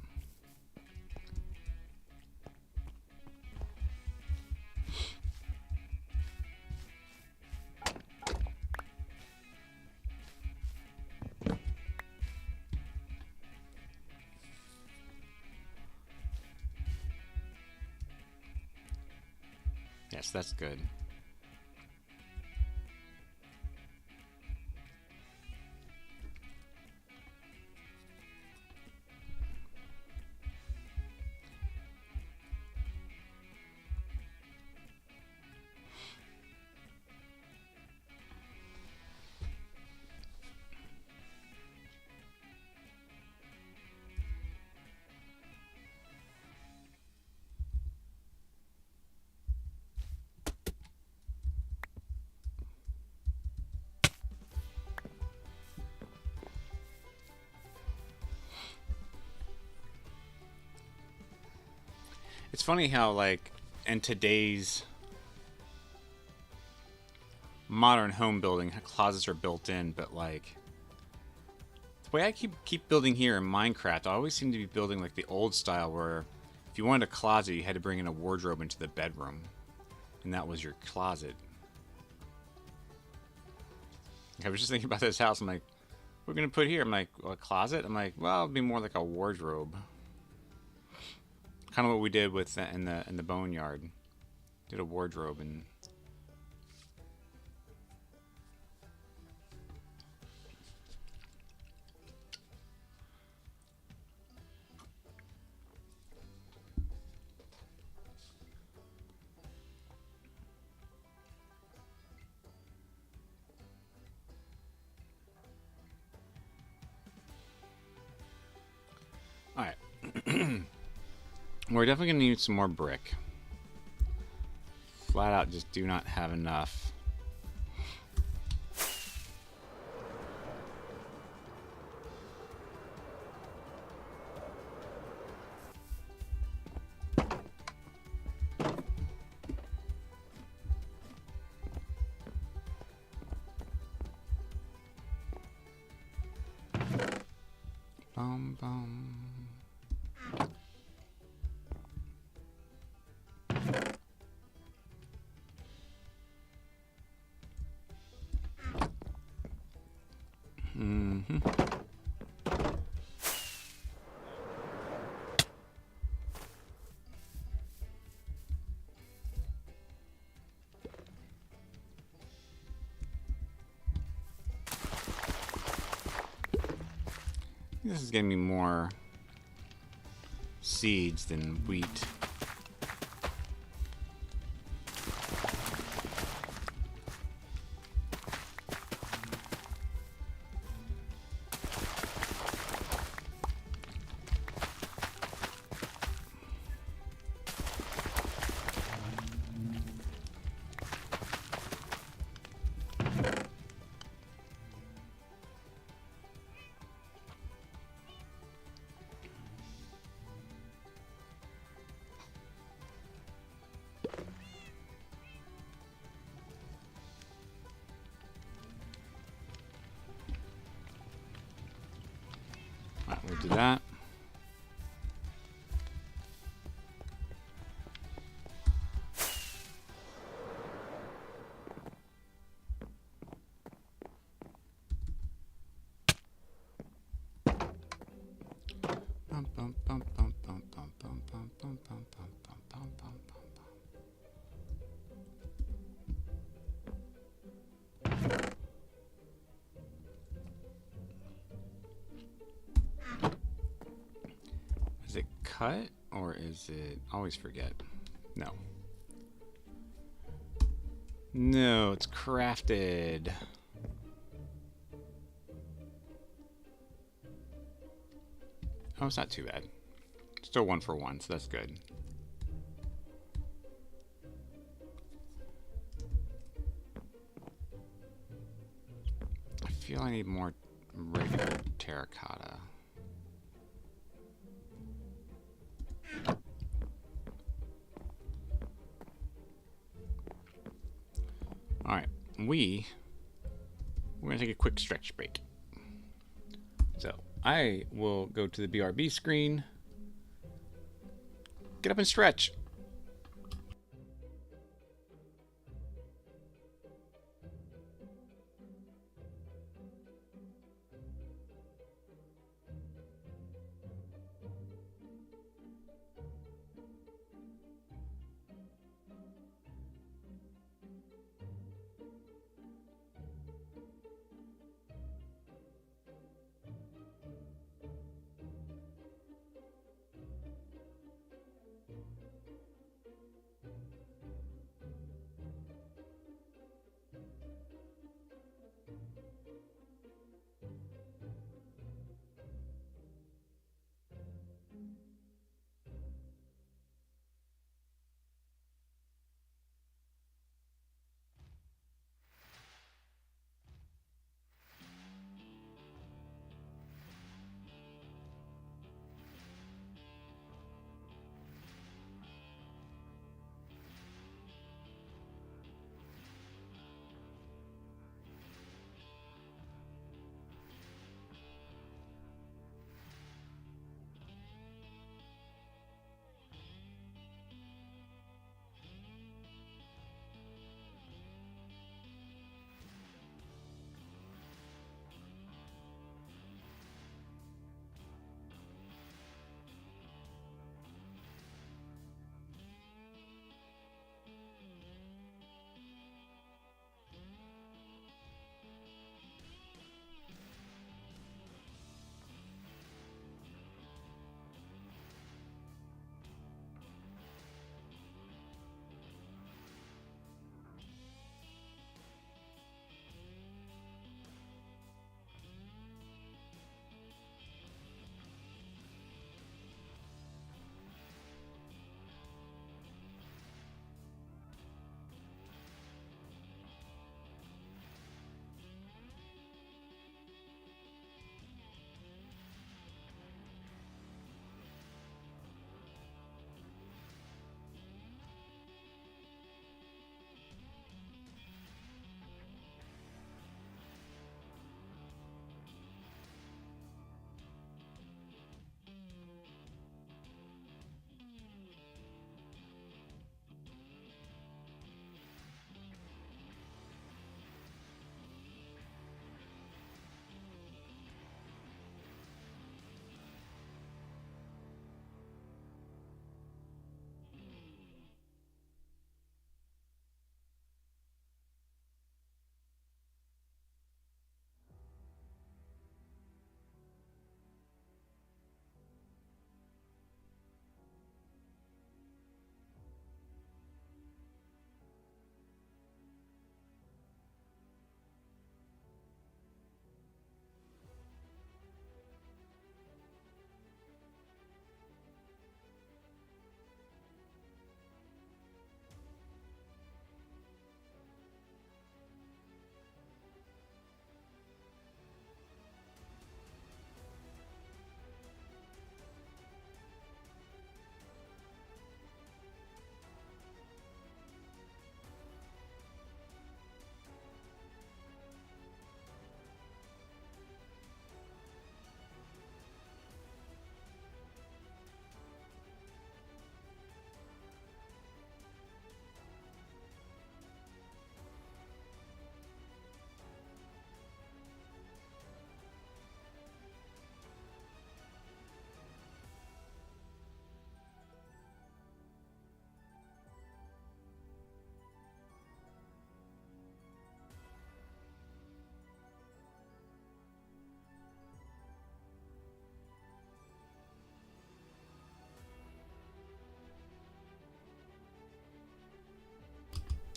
Yes, that's good. It's funny how, like, in today's modern home building, closets are built in, but like the way I keep building here in Minecraft, I always seem to be building like the old style where if you wanted a closet, you had to bring in a wardrobe into the bedroom, and that was your closet. I was just thinking about this house. I'm like, what are we gonna put here? I'm like, well, a closet. I'm like, well, it'd be more like a wardrobe. Kind of what we did with in the boneyard. Did a wardrobe and. All right. We're definitely going to need some more brick. Flat out just do not have enough. Bum, bum. This is giving me more seeds than wheat. Alright, we'll do that. Is it cut or is it? Always forget. No. No, it's crafted. Oh, it's not too bad. Still 1 for 1, so that's good. I feel I need more regular terracotta. Alright, we're going to take a quick stretch break. So, I will go to the BRB screen, get up and stretch.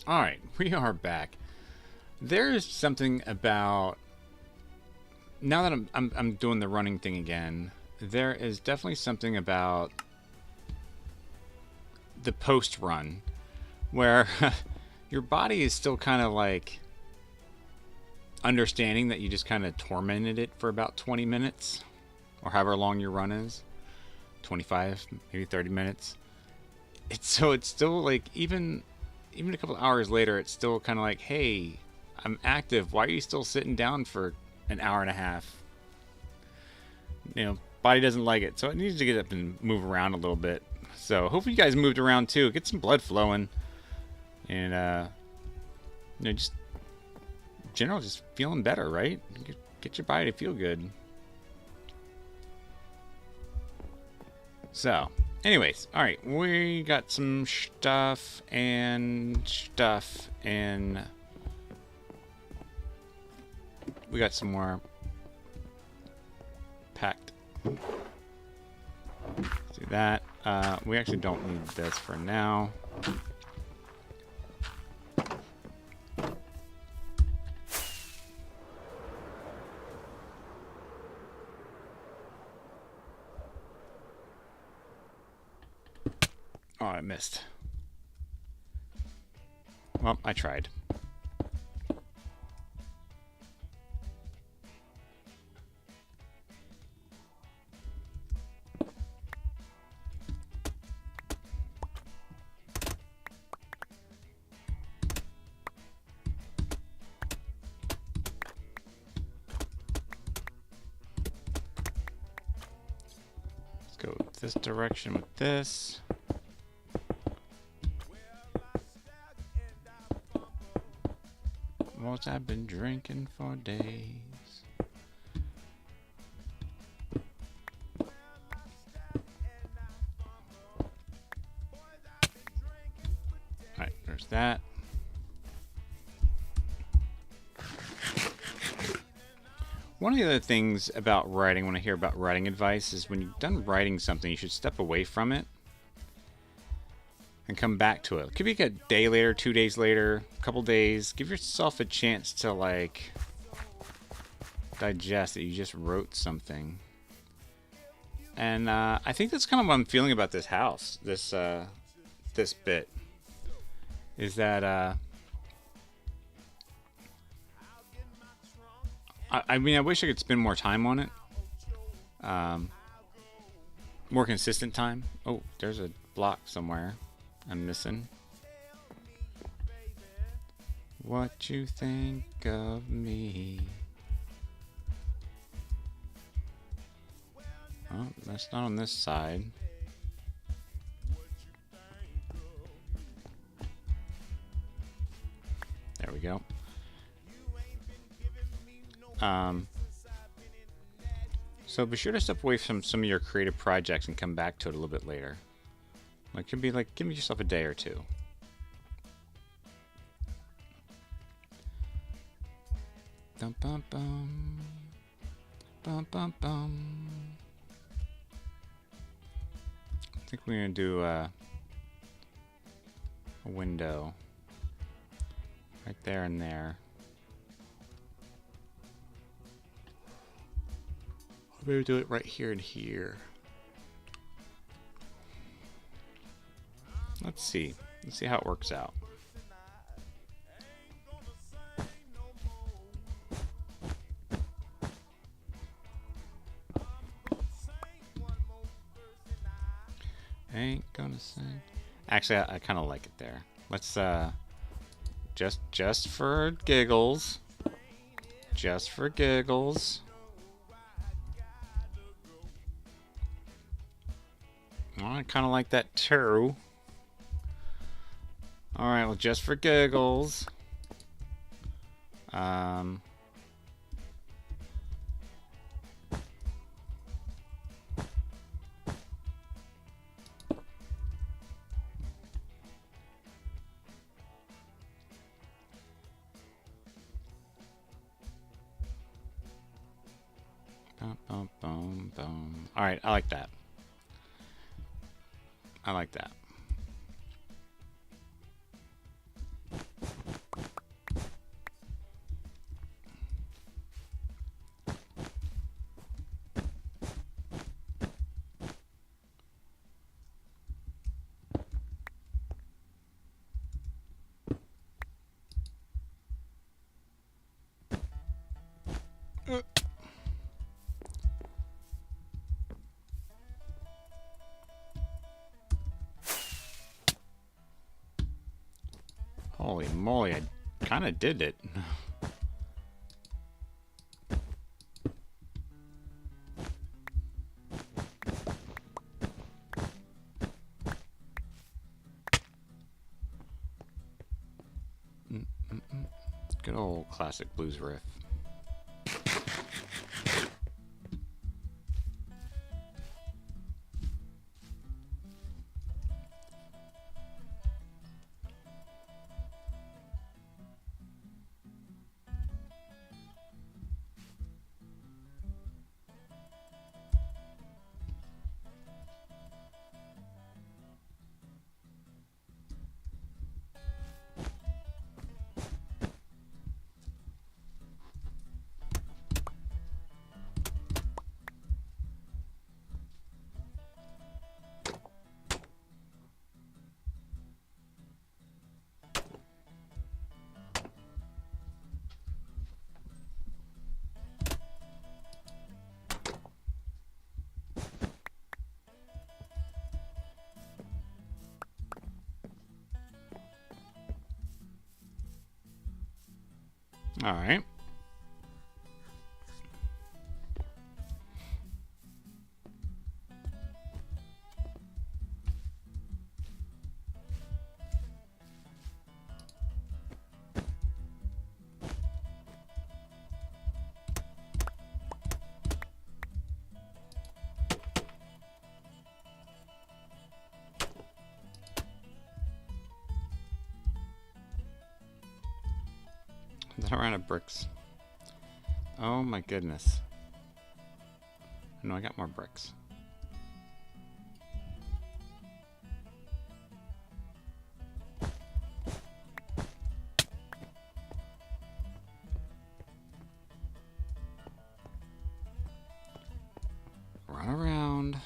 All right, we are back. There is something about now that I'm doing the running thing again. There is definitely something about the post run where your body is still kind of like understanding that you just kind of tormented it for about 20 minutes or however long your run is, 25, maybe 30 minutes. It's still like even a couple hours later, it's still kind of like, hey, I'm active. Why are you still sitting down for an hour and a half? You know, body doesn't like it, so it needs to get up and move around a little bit. So hopefully you guys moved around too. Get some blood flowing, and you know, just in general, just feeling better, right? Get your body to feel good. So, anyways, all right, we got some stuff and we got some more packed. Let's do that. We actually don't need this for now. Oh, I missed. Well, I tried. Let's go this direction with this. What I've been drinking for days. Alright, there's that. One of the other things about writing, when I hear about writing advice, is when you're done writing something, you should step away from it and come back to it. It could be like a day later, 2 days later, a couple days. Give yourself a chance to like digest that you just wrote something. And I think that's kind of what I'm feeling about this house, this bit, is that I mean, I wish I could spend more time on it, more consistent time. Oh, there's a block somewhere I'm missing. What you think of me? Oh, that's not on this side. There we go. So be sure to step away from some of your creative projects and come back to it a little bit later. Like, it could be like, give yourself a day or two. Dum bum bum. Bum bum bum. I think we're gonna do a window right there and there. Maybe do it right here and here. Let's see. Let's see how it works out. Ain't gonna sing. Actually, I kind of like it there. Let's just for giggles. Just for giggles. Well, I kind of like that too. Alright, well, just for giggles. Boom, boom, boom, boom. Alright, I like that. I like that. Holy moly, I kind of did it. Good old classic blues riff. All right. That ran out of bricks. Oh my goodness. No, I got more bricks. Run around.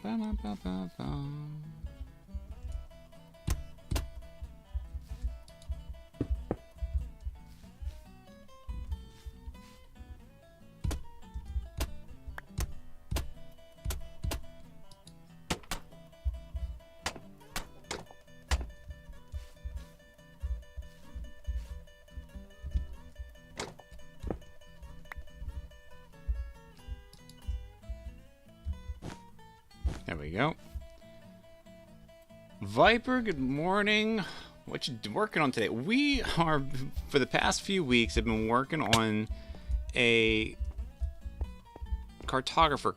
Ba-ba-ba-ba-ba. There we go. Viper, good morning. What you working on today? We are, for the past few weeks, have been working on a Cartographer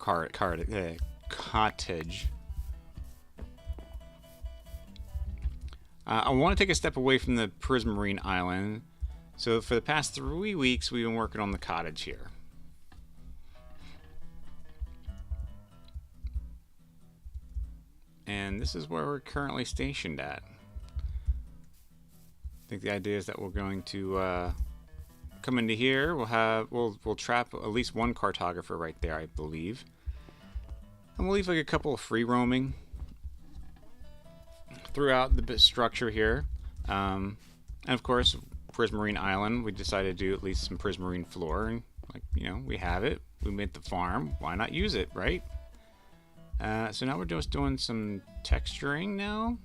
cottage. I want to take a step away from the Prismarine Island. So for the past 3 weeks, we've been working on the cottage here. And this is where we're currently stationed at. I think the idea is that we're going to come into here. We'll trap at least one cartographer right there, I believe, and we'll leave like a couple of free roaming throughout the structure here. And of course, Prismarine Island. We decided to do at least some Prismarine floor, and we have it. We made the farm. Why not use it, right? So now we're just doing some texturing now.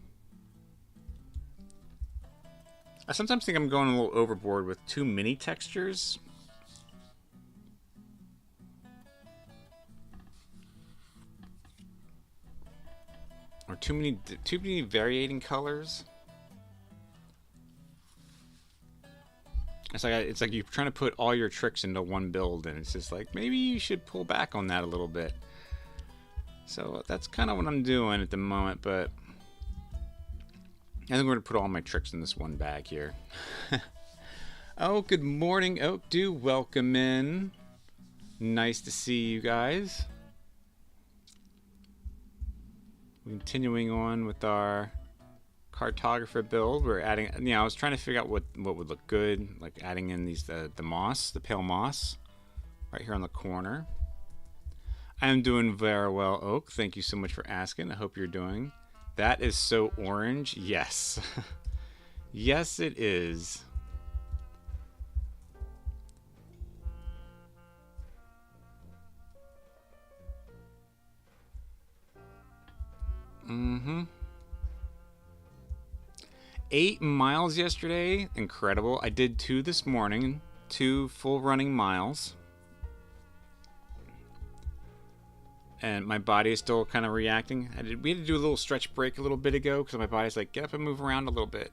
I sometimes think I'm going a little overboard with too many textures. Or too many varying colors. It's like you're trying to put all your tricks into one build, and it's just like maybe you should pull back on that a little bit. So that's kind of what I'm doing at the moment, but I think we're going to put all my tricks in this one bag here. Oh, good morning, Oak. Do welcome in. Nice to see you guys. Continuing on with our Cartographer build, we're adding, I was trying to figure out what would look good, like adding in these the moss, the pale moss, right here on the corner. I'm doing very well, Oak. Thank you so much for asking. I hope you're doing. That is so orange. Yes. Yes, it is. 8 miles yesterday. Incredible. I did 2 this morning. 2 full running miles. And my body is still kind of reacting. We had to do a little stretch break a little bit ago because my body's like, get up and move around a little bit.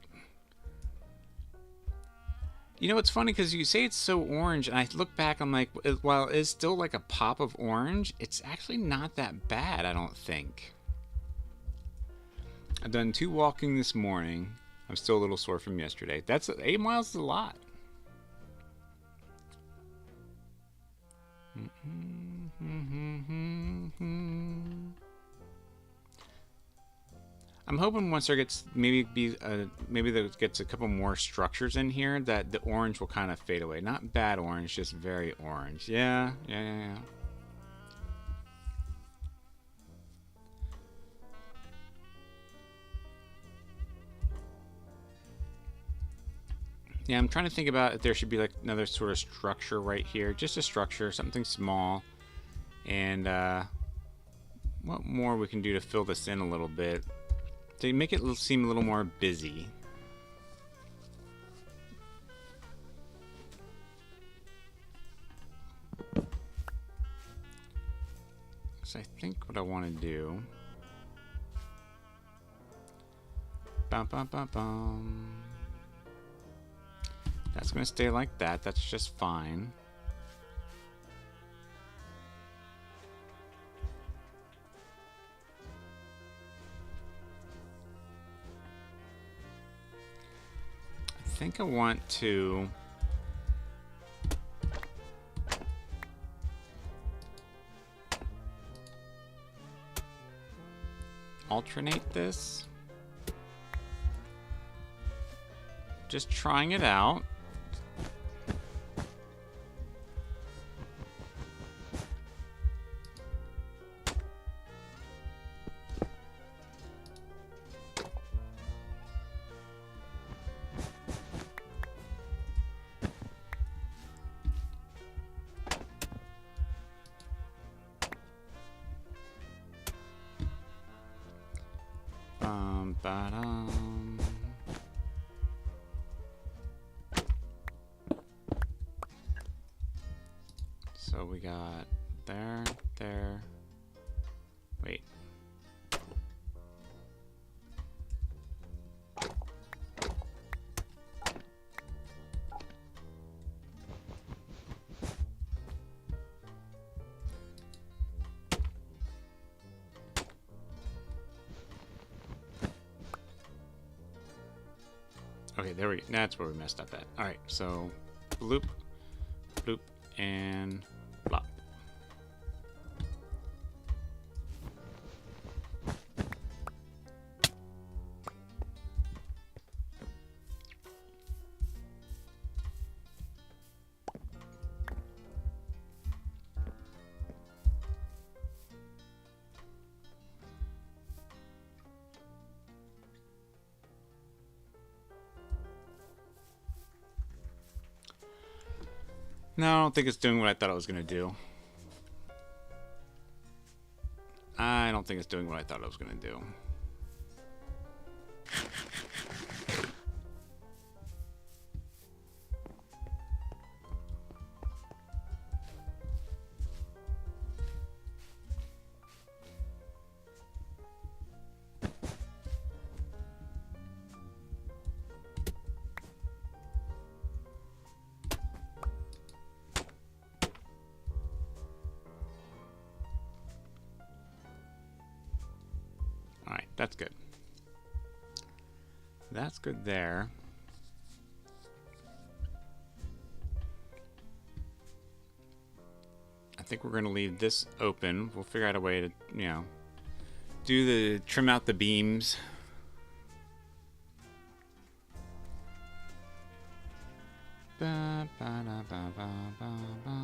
You know, it's funny because you say it's so orange, and I look back, I'm like, while it's still like a pop of orange, it's actually not that bad, I don't think. I've done 2 walking this morning. I'm still a little sore from yesterday. That's 8 miles is a lot. I'm hoping once there gets maybe there gets a couple more structures in here that the orange will kind of fade away. Not bad orange, just very orange. Yeah. Yeah, I'm trying to think about if there should be like another sort of structure right here. Just a structure, something small. And what more we can do to fill this in a little bit to make it seem a little more busy. So I think what I want to do. Bum, bum, bum, bum. That's going to stay like that. That's just fine. I think I want to alternate this. Just trying it out. Ba-dum. So we got there. Wait. Okay, there we go. That's where we messed up at. Alright, so bloop, bloop, and blop. No, I don't think it's doing what I thought it was going to do. I don't think it's doing what I thought it was going to do. Alright, that's good. That's good there. I think we're going to leave this open. We'll figure out a way to, you know, trim out the beams. Ba, ba, da, ba, ba, ba, ba.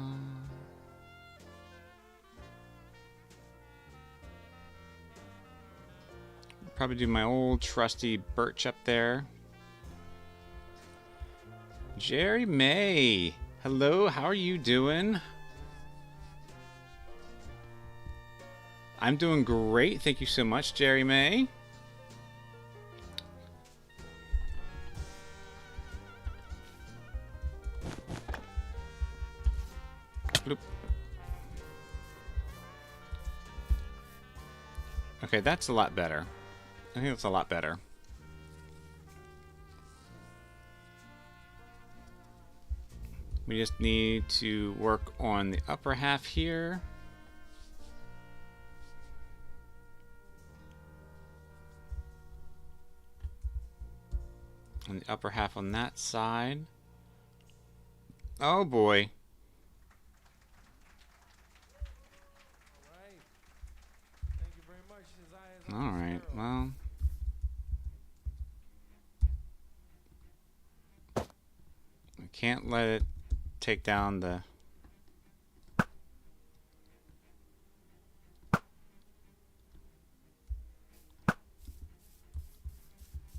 Probably do my old trusty birch up there. Jerry May, hello, how are you doing? I'm doing great, thank you so much, Jerry May. Okay, that's a lot better. I think that's a lot better. We just need to work on the upper half here. And the upper half on that side. Oh boy. Alright, well. I can't let it take down the...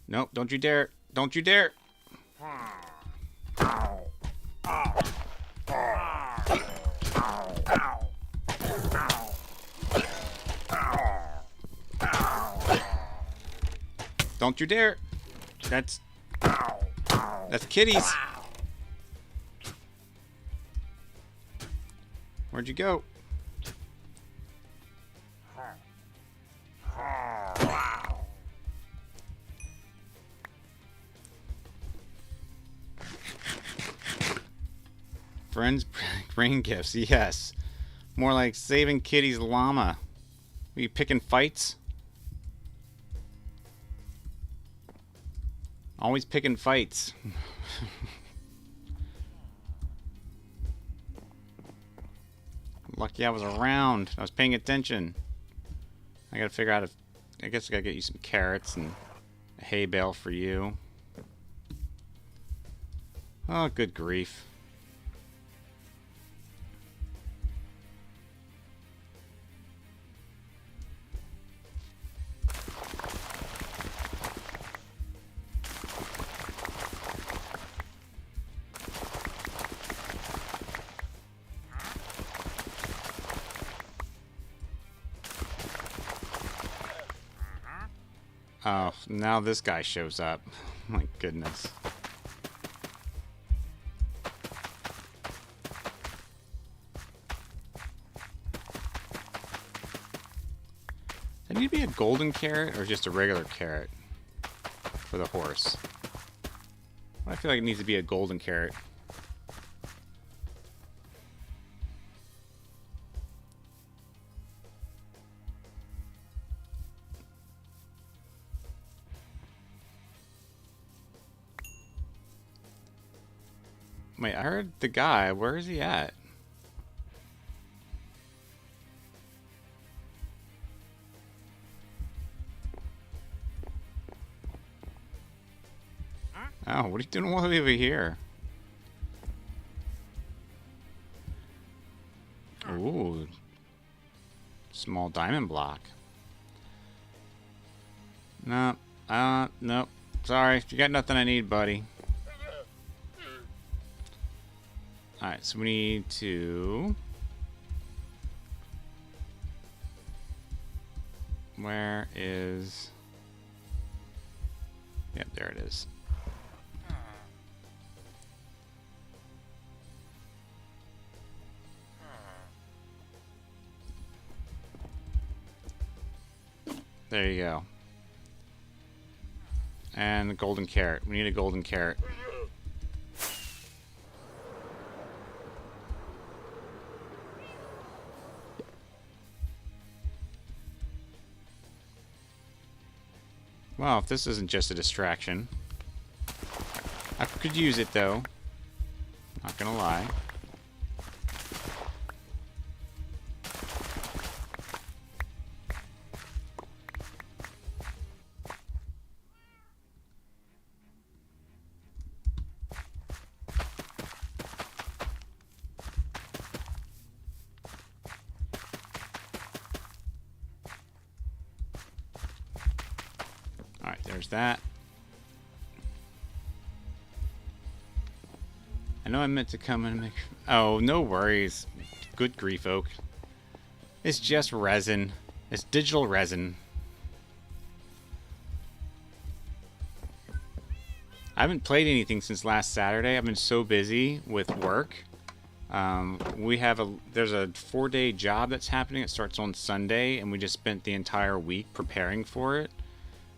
Nope, don't you dare. Don't you dare. Don't you dare. That's kitties. Where'd you go? Friends bring gifts, yes. More like saving Kitty's llama. Are you picking fights? Always picking fights. Lucky I was around. I was paying attention. I gotta figure out if... I guess I gotta get you some carrots and a hay bale for you. Oh, good grief. Oh, now this guy shows up. My goodness. Does it need to be a golden carrot or just a regular carrot for the horse? I feel like it needs to be a golden carrot. Wait, I heard the guy. Where is he at? Oh, what are you doing all the way over here? Ooh. Small diamond block. No. Nope. Sorry. You got nothing I need, buddy. Alright, so we need to... Where is... Yep, there it is. There you go. And the golden carrot. We need a golden carrot. Well, if this isn't just a distraction. I could use it, though. Not gonna lie. Alright, there's that. I know I meant to come and make... Oh, no worries. Good grief, Oak. It's just resin. It's digital resin. I haven't played anything since last Saturday. I've been so busy with work. There's a 4-day job that's happening. It starts on Sunday, and we just spent the entire week preparing for it.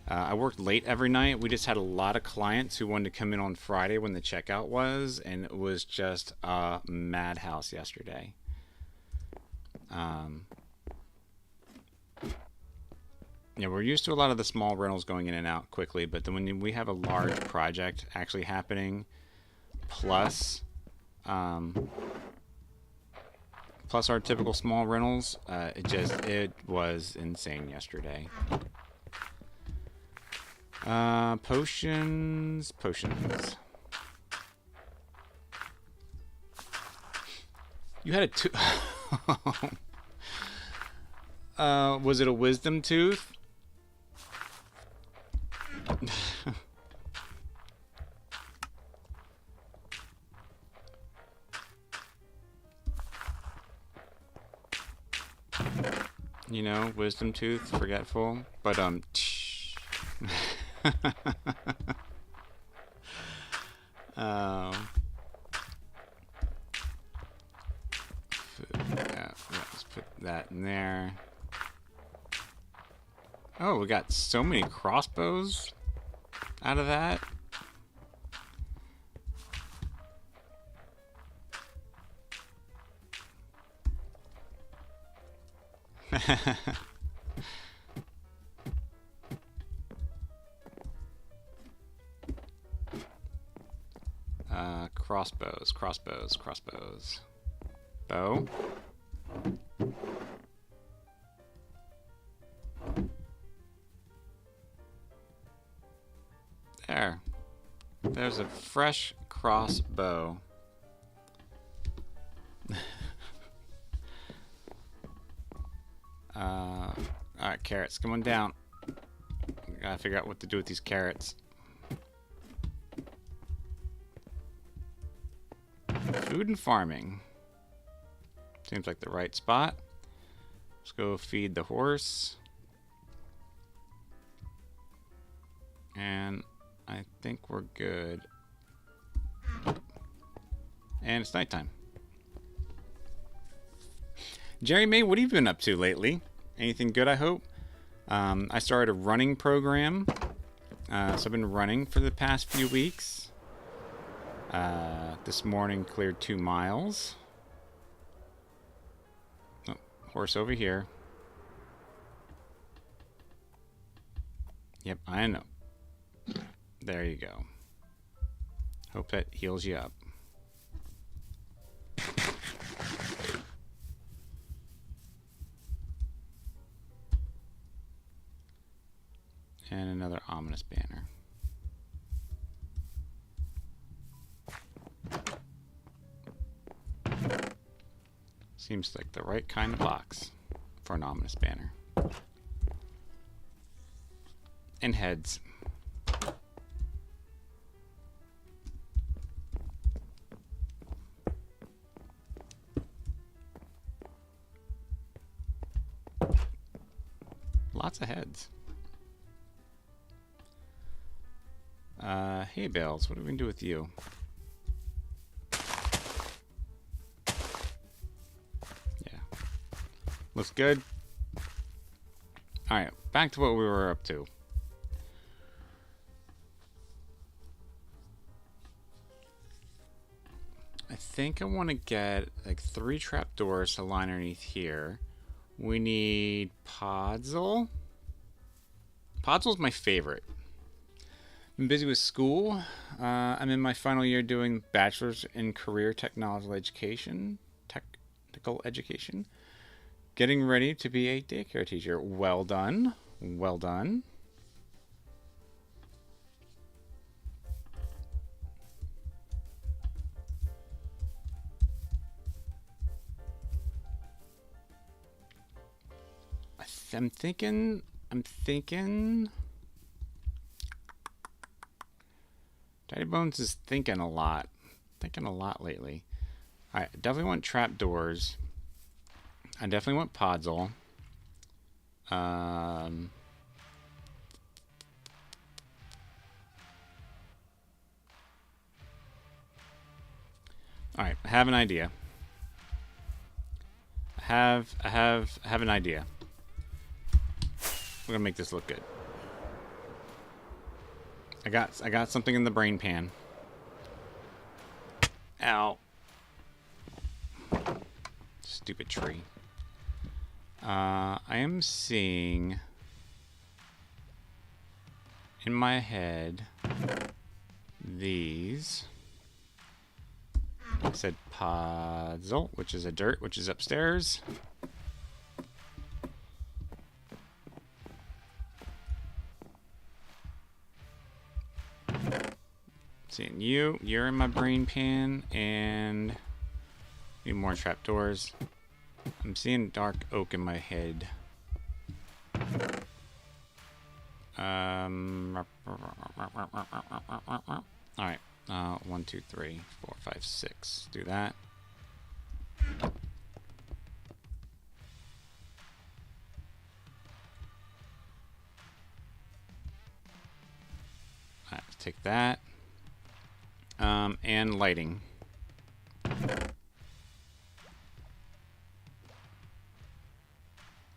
I worked late every night. We just had a lot of clients who wanted to come in on Friday when the checkout was, and it was just a madhouse yesterday. Yeah, we're used to a lot of the small rentals going in and out quickly, but then when we have a large project actually happening, plus our typical small rentals, it was insane yesterday. Potions. You had a was it a wisdom tooth? You know, wisdom tooth, forgetful, but yeah, let's put that in there. Oh, we got so many crossbows out of that. Crossbows. Bow. There. There's a fresh crossbow. Alright, carrots, come on down. Gotta figure out what to do with these carrots. Food and farming. Seems like the right spot. Let's go feed the horse. And I think we're good. And it's nighttime. Jerry May, what have you been up to lately? Anything good, I hope? I started a running program. So I've been running for the past few weeks. This morning cleared 2 miles. Oh, horse over here. Yep, I know. There you go. Hope that heals you up. And another ominous banner. Seems like the right kind of box for an ominous banner. And heads. Lots of heads. Hey, Bells, what are we gonna do with you? Yeah. Looks good. Alright, back to what we were up to. I think I want to get like 3 trapdoors to line underneath here. We need Podzol. Podzol's my favorite. I'm busy with school. I'm in my final year doing bachelor's in career technical education. Getting ready to be a daycare teacher. Well done. Well done. I'm thinking. DaddyBones is thinking a lot lately. I definitely want trapdoors. I definitely want Podzol. Alright, I have an idea. have an idea. We're gonna make this look good. I got something in the brain pan. Ow. Stupid tree. I am seeing in my head these. I said puzzle, which is a dirt, which is upstairs. Seeing you're in my brain pan, and need more trapdoors. I'm seeing dark oak in my head. Alright. 1, 2, 3, 4, 5, 6. Do that. Alright, take that. And lighting.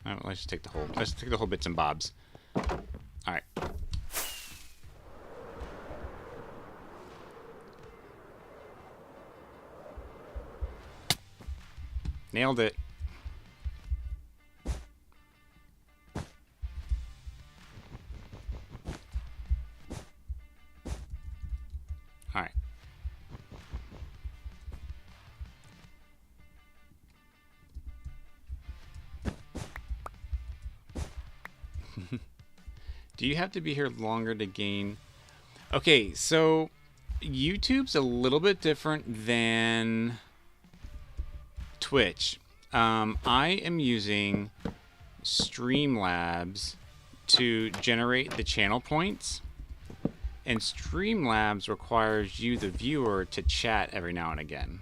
Alright, let's just take the whole bits and bobs. Alright. Nailed it. Alright. Do you have to be here longer to gain? Okay, so YouTube's a little bit different than Twitch. I am using Streamlabs to generate the channel points, and Streamlabs requires you, the viewer, to chat every now and again.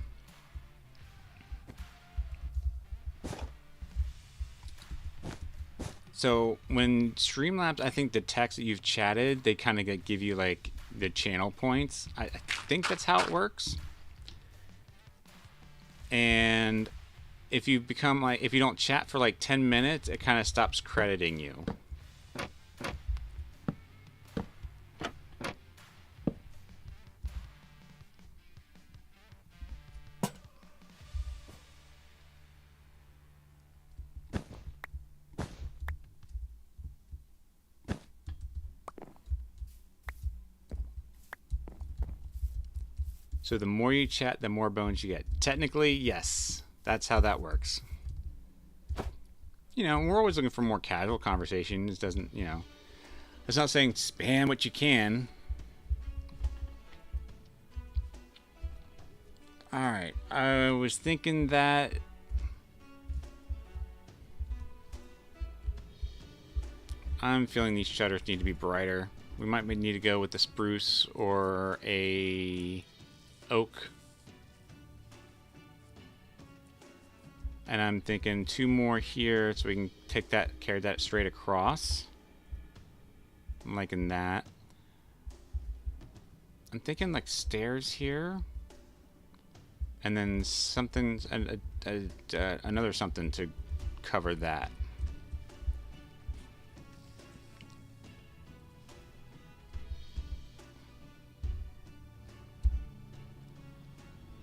So when Streamlabs, I think the text that you've chatted, they kind of give you like the channel points. I think that's how it works. And if you become like, if you don't chat for like 10 minutes, it kind of stops crediting you. So the more you chat, the more bones you get. Technically, yes. That's how that works. You know, we're always looking for more casual conversations. Doesn't, you know, it's not saying spam what you can. Alright, I was thinking that I'm feeling these shutters need to be brighter. We might need to go with the spruce or a oak. And I'm thinking 2 more here so we can take that, carry that straight across. I'm liking that. I'm thinking like stairs here. And then something, another something to cover that.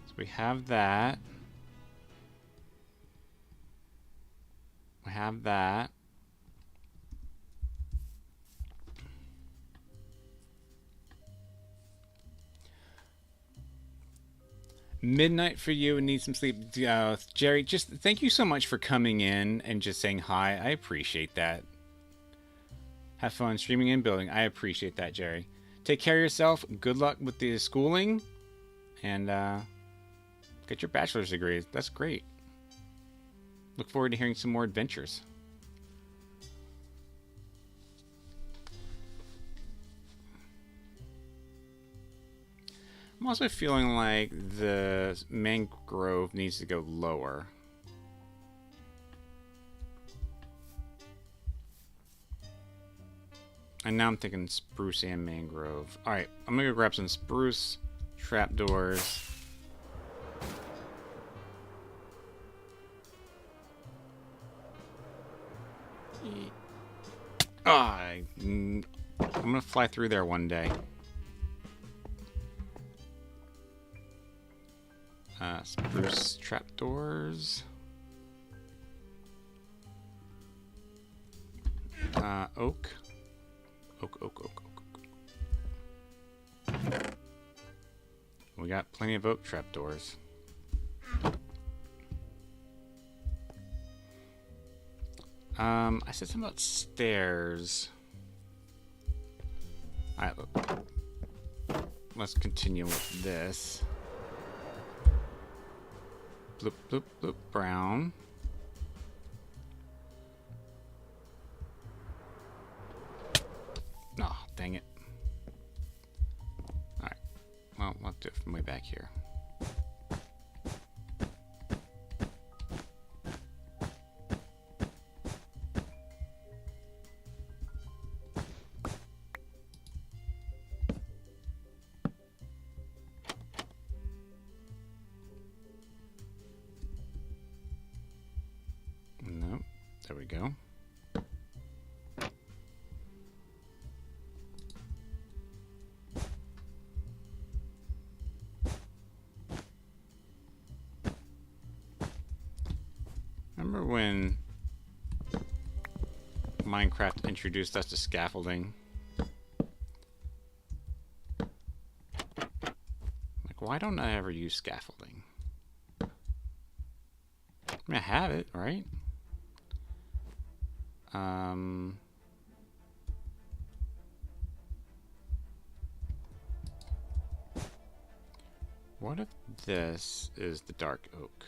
So we have that. We have that. Midnight for you and need some sleep. Jerry, just thank you so much for coming in and just saying hi. I appreciate that. Have fun streaming and building. I appreciate that, Jerry. Take care of yourself. Good luck with the schooling. And get your bachelor's degree. That's great. Look forward to hearing some more adventures. I'm also feeling like the mangrove needs to go lower. And now I'm thinking spruce and mangrove. Alright, I'm gonna go grab some spruce trapdoors. I'm gonna fly through there one day. Spruce trapdoors. Oak. Oak. We got plenty of oak trapdoors. I said something about stairs. Alright, let's continue with this. Bloop, bloop, bloop, brown. Oh, dang it. Alright, well, we'll do it from way back here. Nope, there we go. Remember when Minecraft introduced us to scaffolding? Like, why don't I ever use scaffolding? I mean, I have it, right? What if this is the dark oak?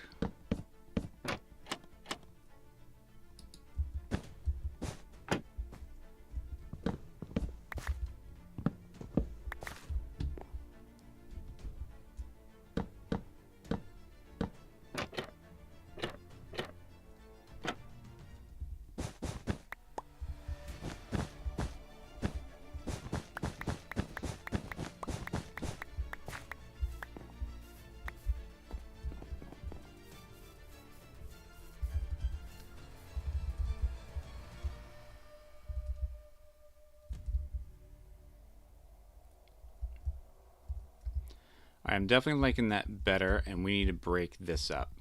I'm definitely liking that better, and we need to break this up.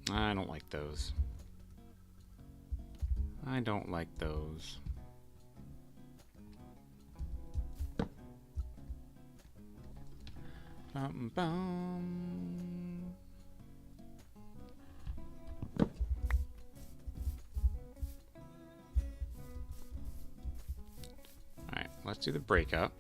I don't like those. I don't like those. Bum, bum. Alright, let's do the breakup.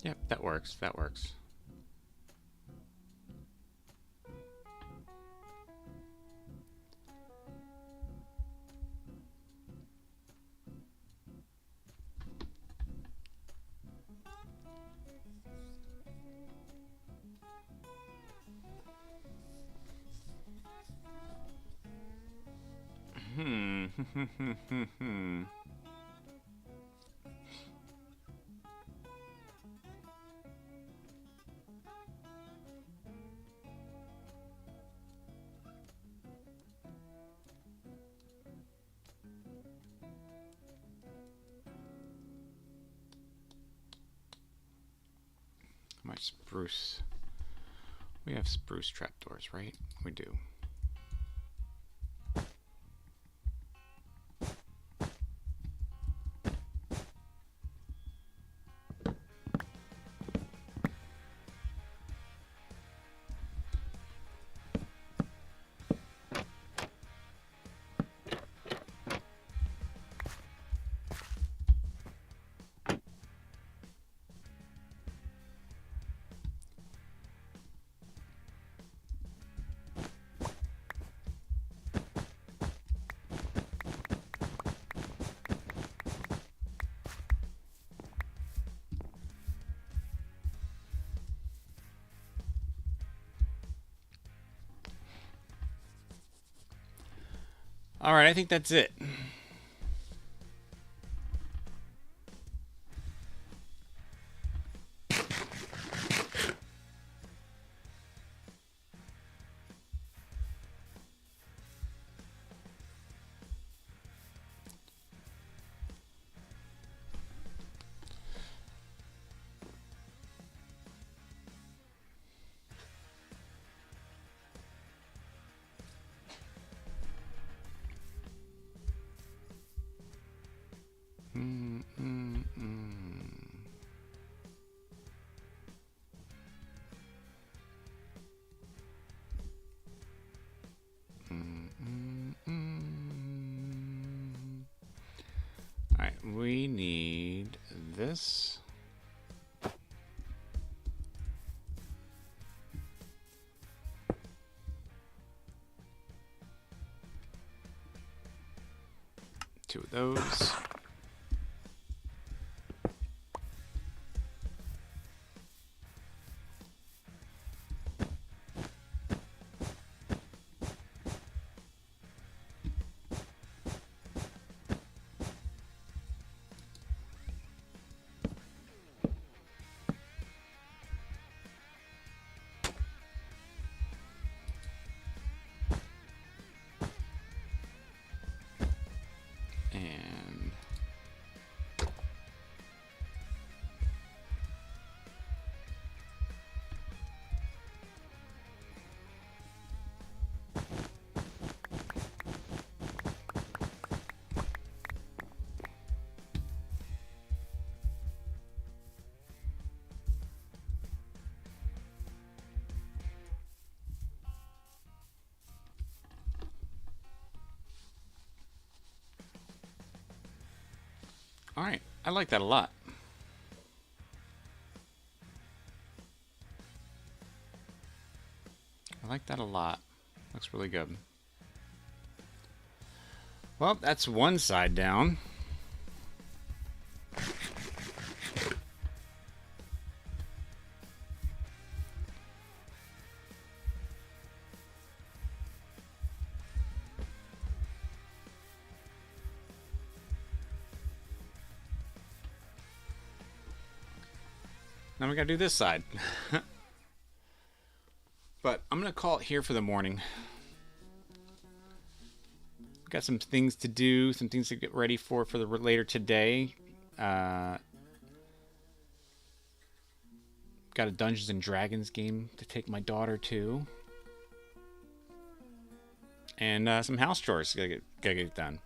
Yep, that works. That works. My spruce. We have spruce trapdoors, right? We do. All right, I think that's it. All right, we need this. Two of those. And all right, I like that a lot. I like that a lot. Looks really good. Well, that's one side down. Now we gotta do this side. But I'm gonna call it here for the morning. Got some things to do, some things to get ready for the later today. Got a Dungeons and Dragons game to take my daughter to, and some house chores gotta get done.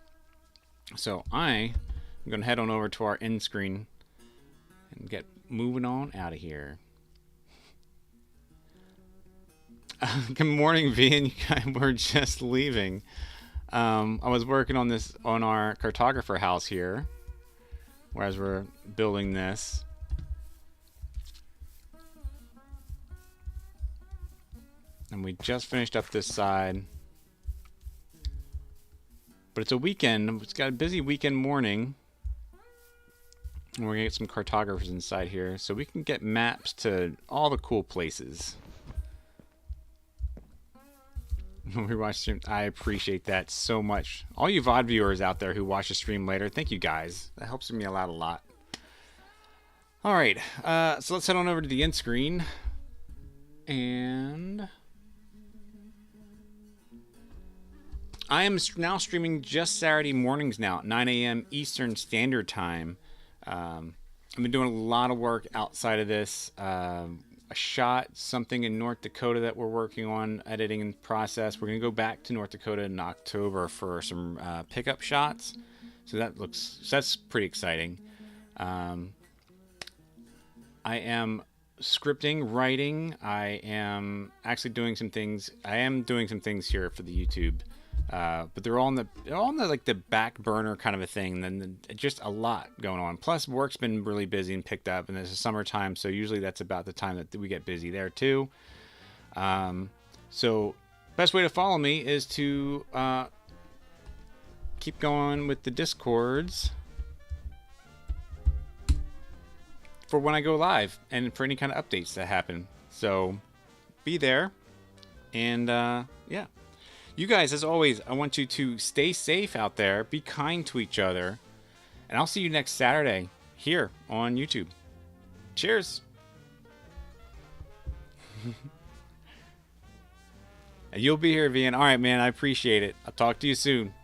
So I'm gonna head on over to our end screen and get moving on out of here. Good morning, V, and you guys were just leaving. I was working on this on our Cartographer house here, whereas we're building this. And we just finished up this side. But it's a weekend. It's got a busy weekend morning. And we're going to get some cartographers inside here so we can get maps to all the cool places. We watch stream. I appreciate that so much. All you VOD viewers out there who watch the stream later, thank you guys. That helps me out a lot. All right, so let's head on over to the end screen. And I am now streaming just Saturday mornings now, 9 a.m. Eastern Standard Time. I've been doing a lot of work outside of this. I shot something in North Dakota that we're working on editing in process. We're going to go back to North Dakota in October for some pickup shots. So that's pretty exciting. I am scripting, writing. I am actually doing some things. I am doing some things here for the YouTube. But they're all on the like the back burner kind of a thing. Then just a lot going on. Plus, work's been really busy and picked up, and it's the summertime, so usually that's about the time that we get busy there too. So, best way to follow me is to keep going with the Discords for when I go live and for any kind of updates that happen. So, be there, and yeah. You guys, as always, I want you to stay safe out there, be kind to each other, and I'll see you next Saturday here on YouTube. Cheers. And you'll be here, Vian. All right, man. I appreciate it. I'll talk to you soon.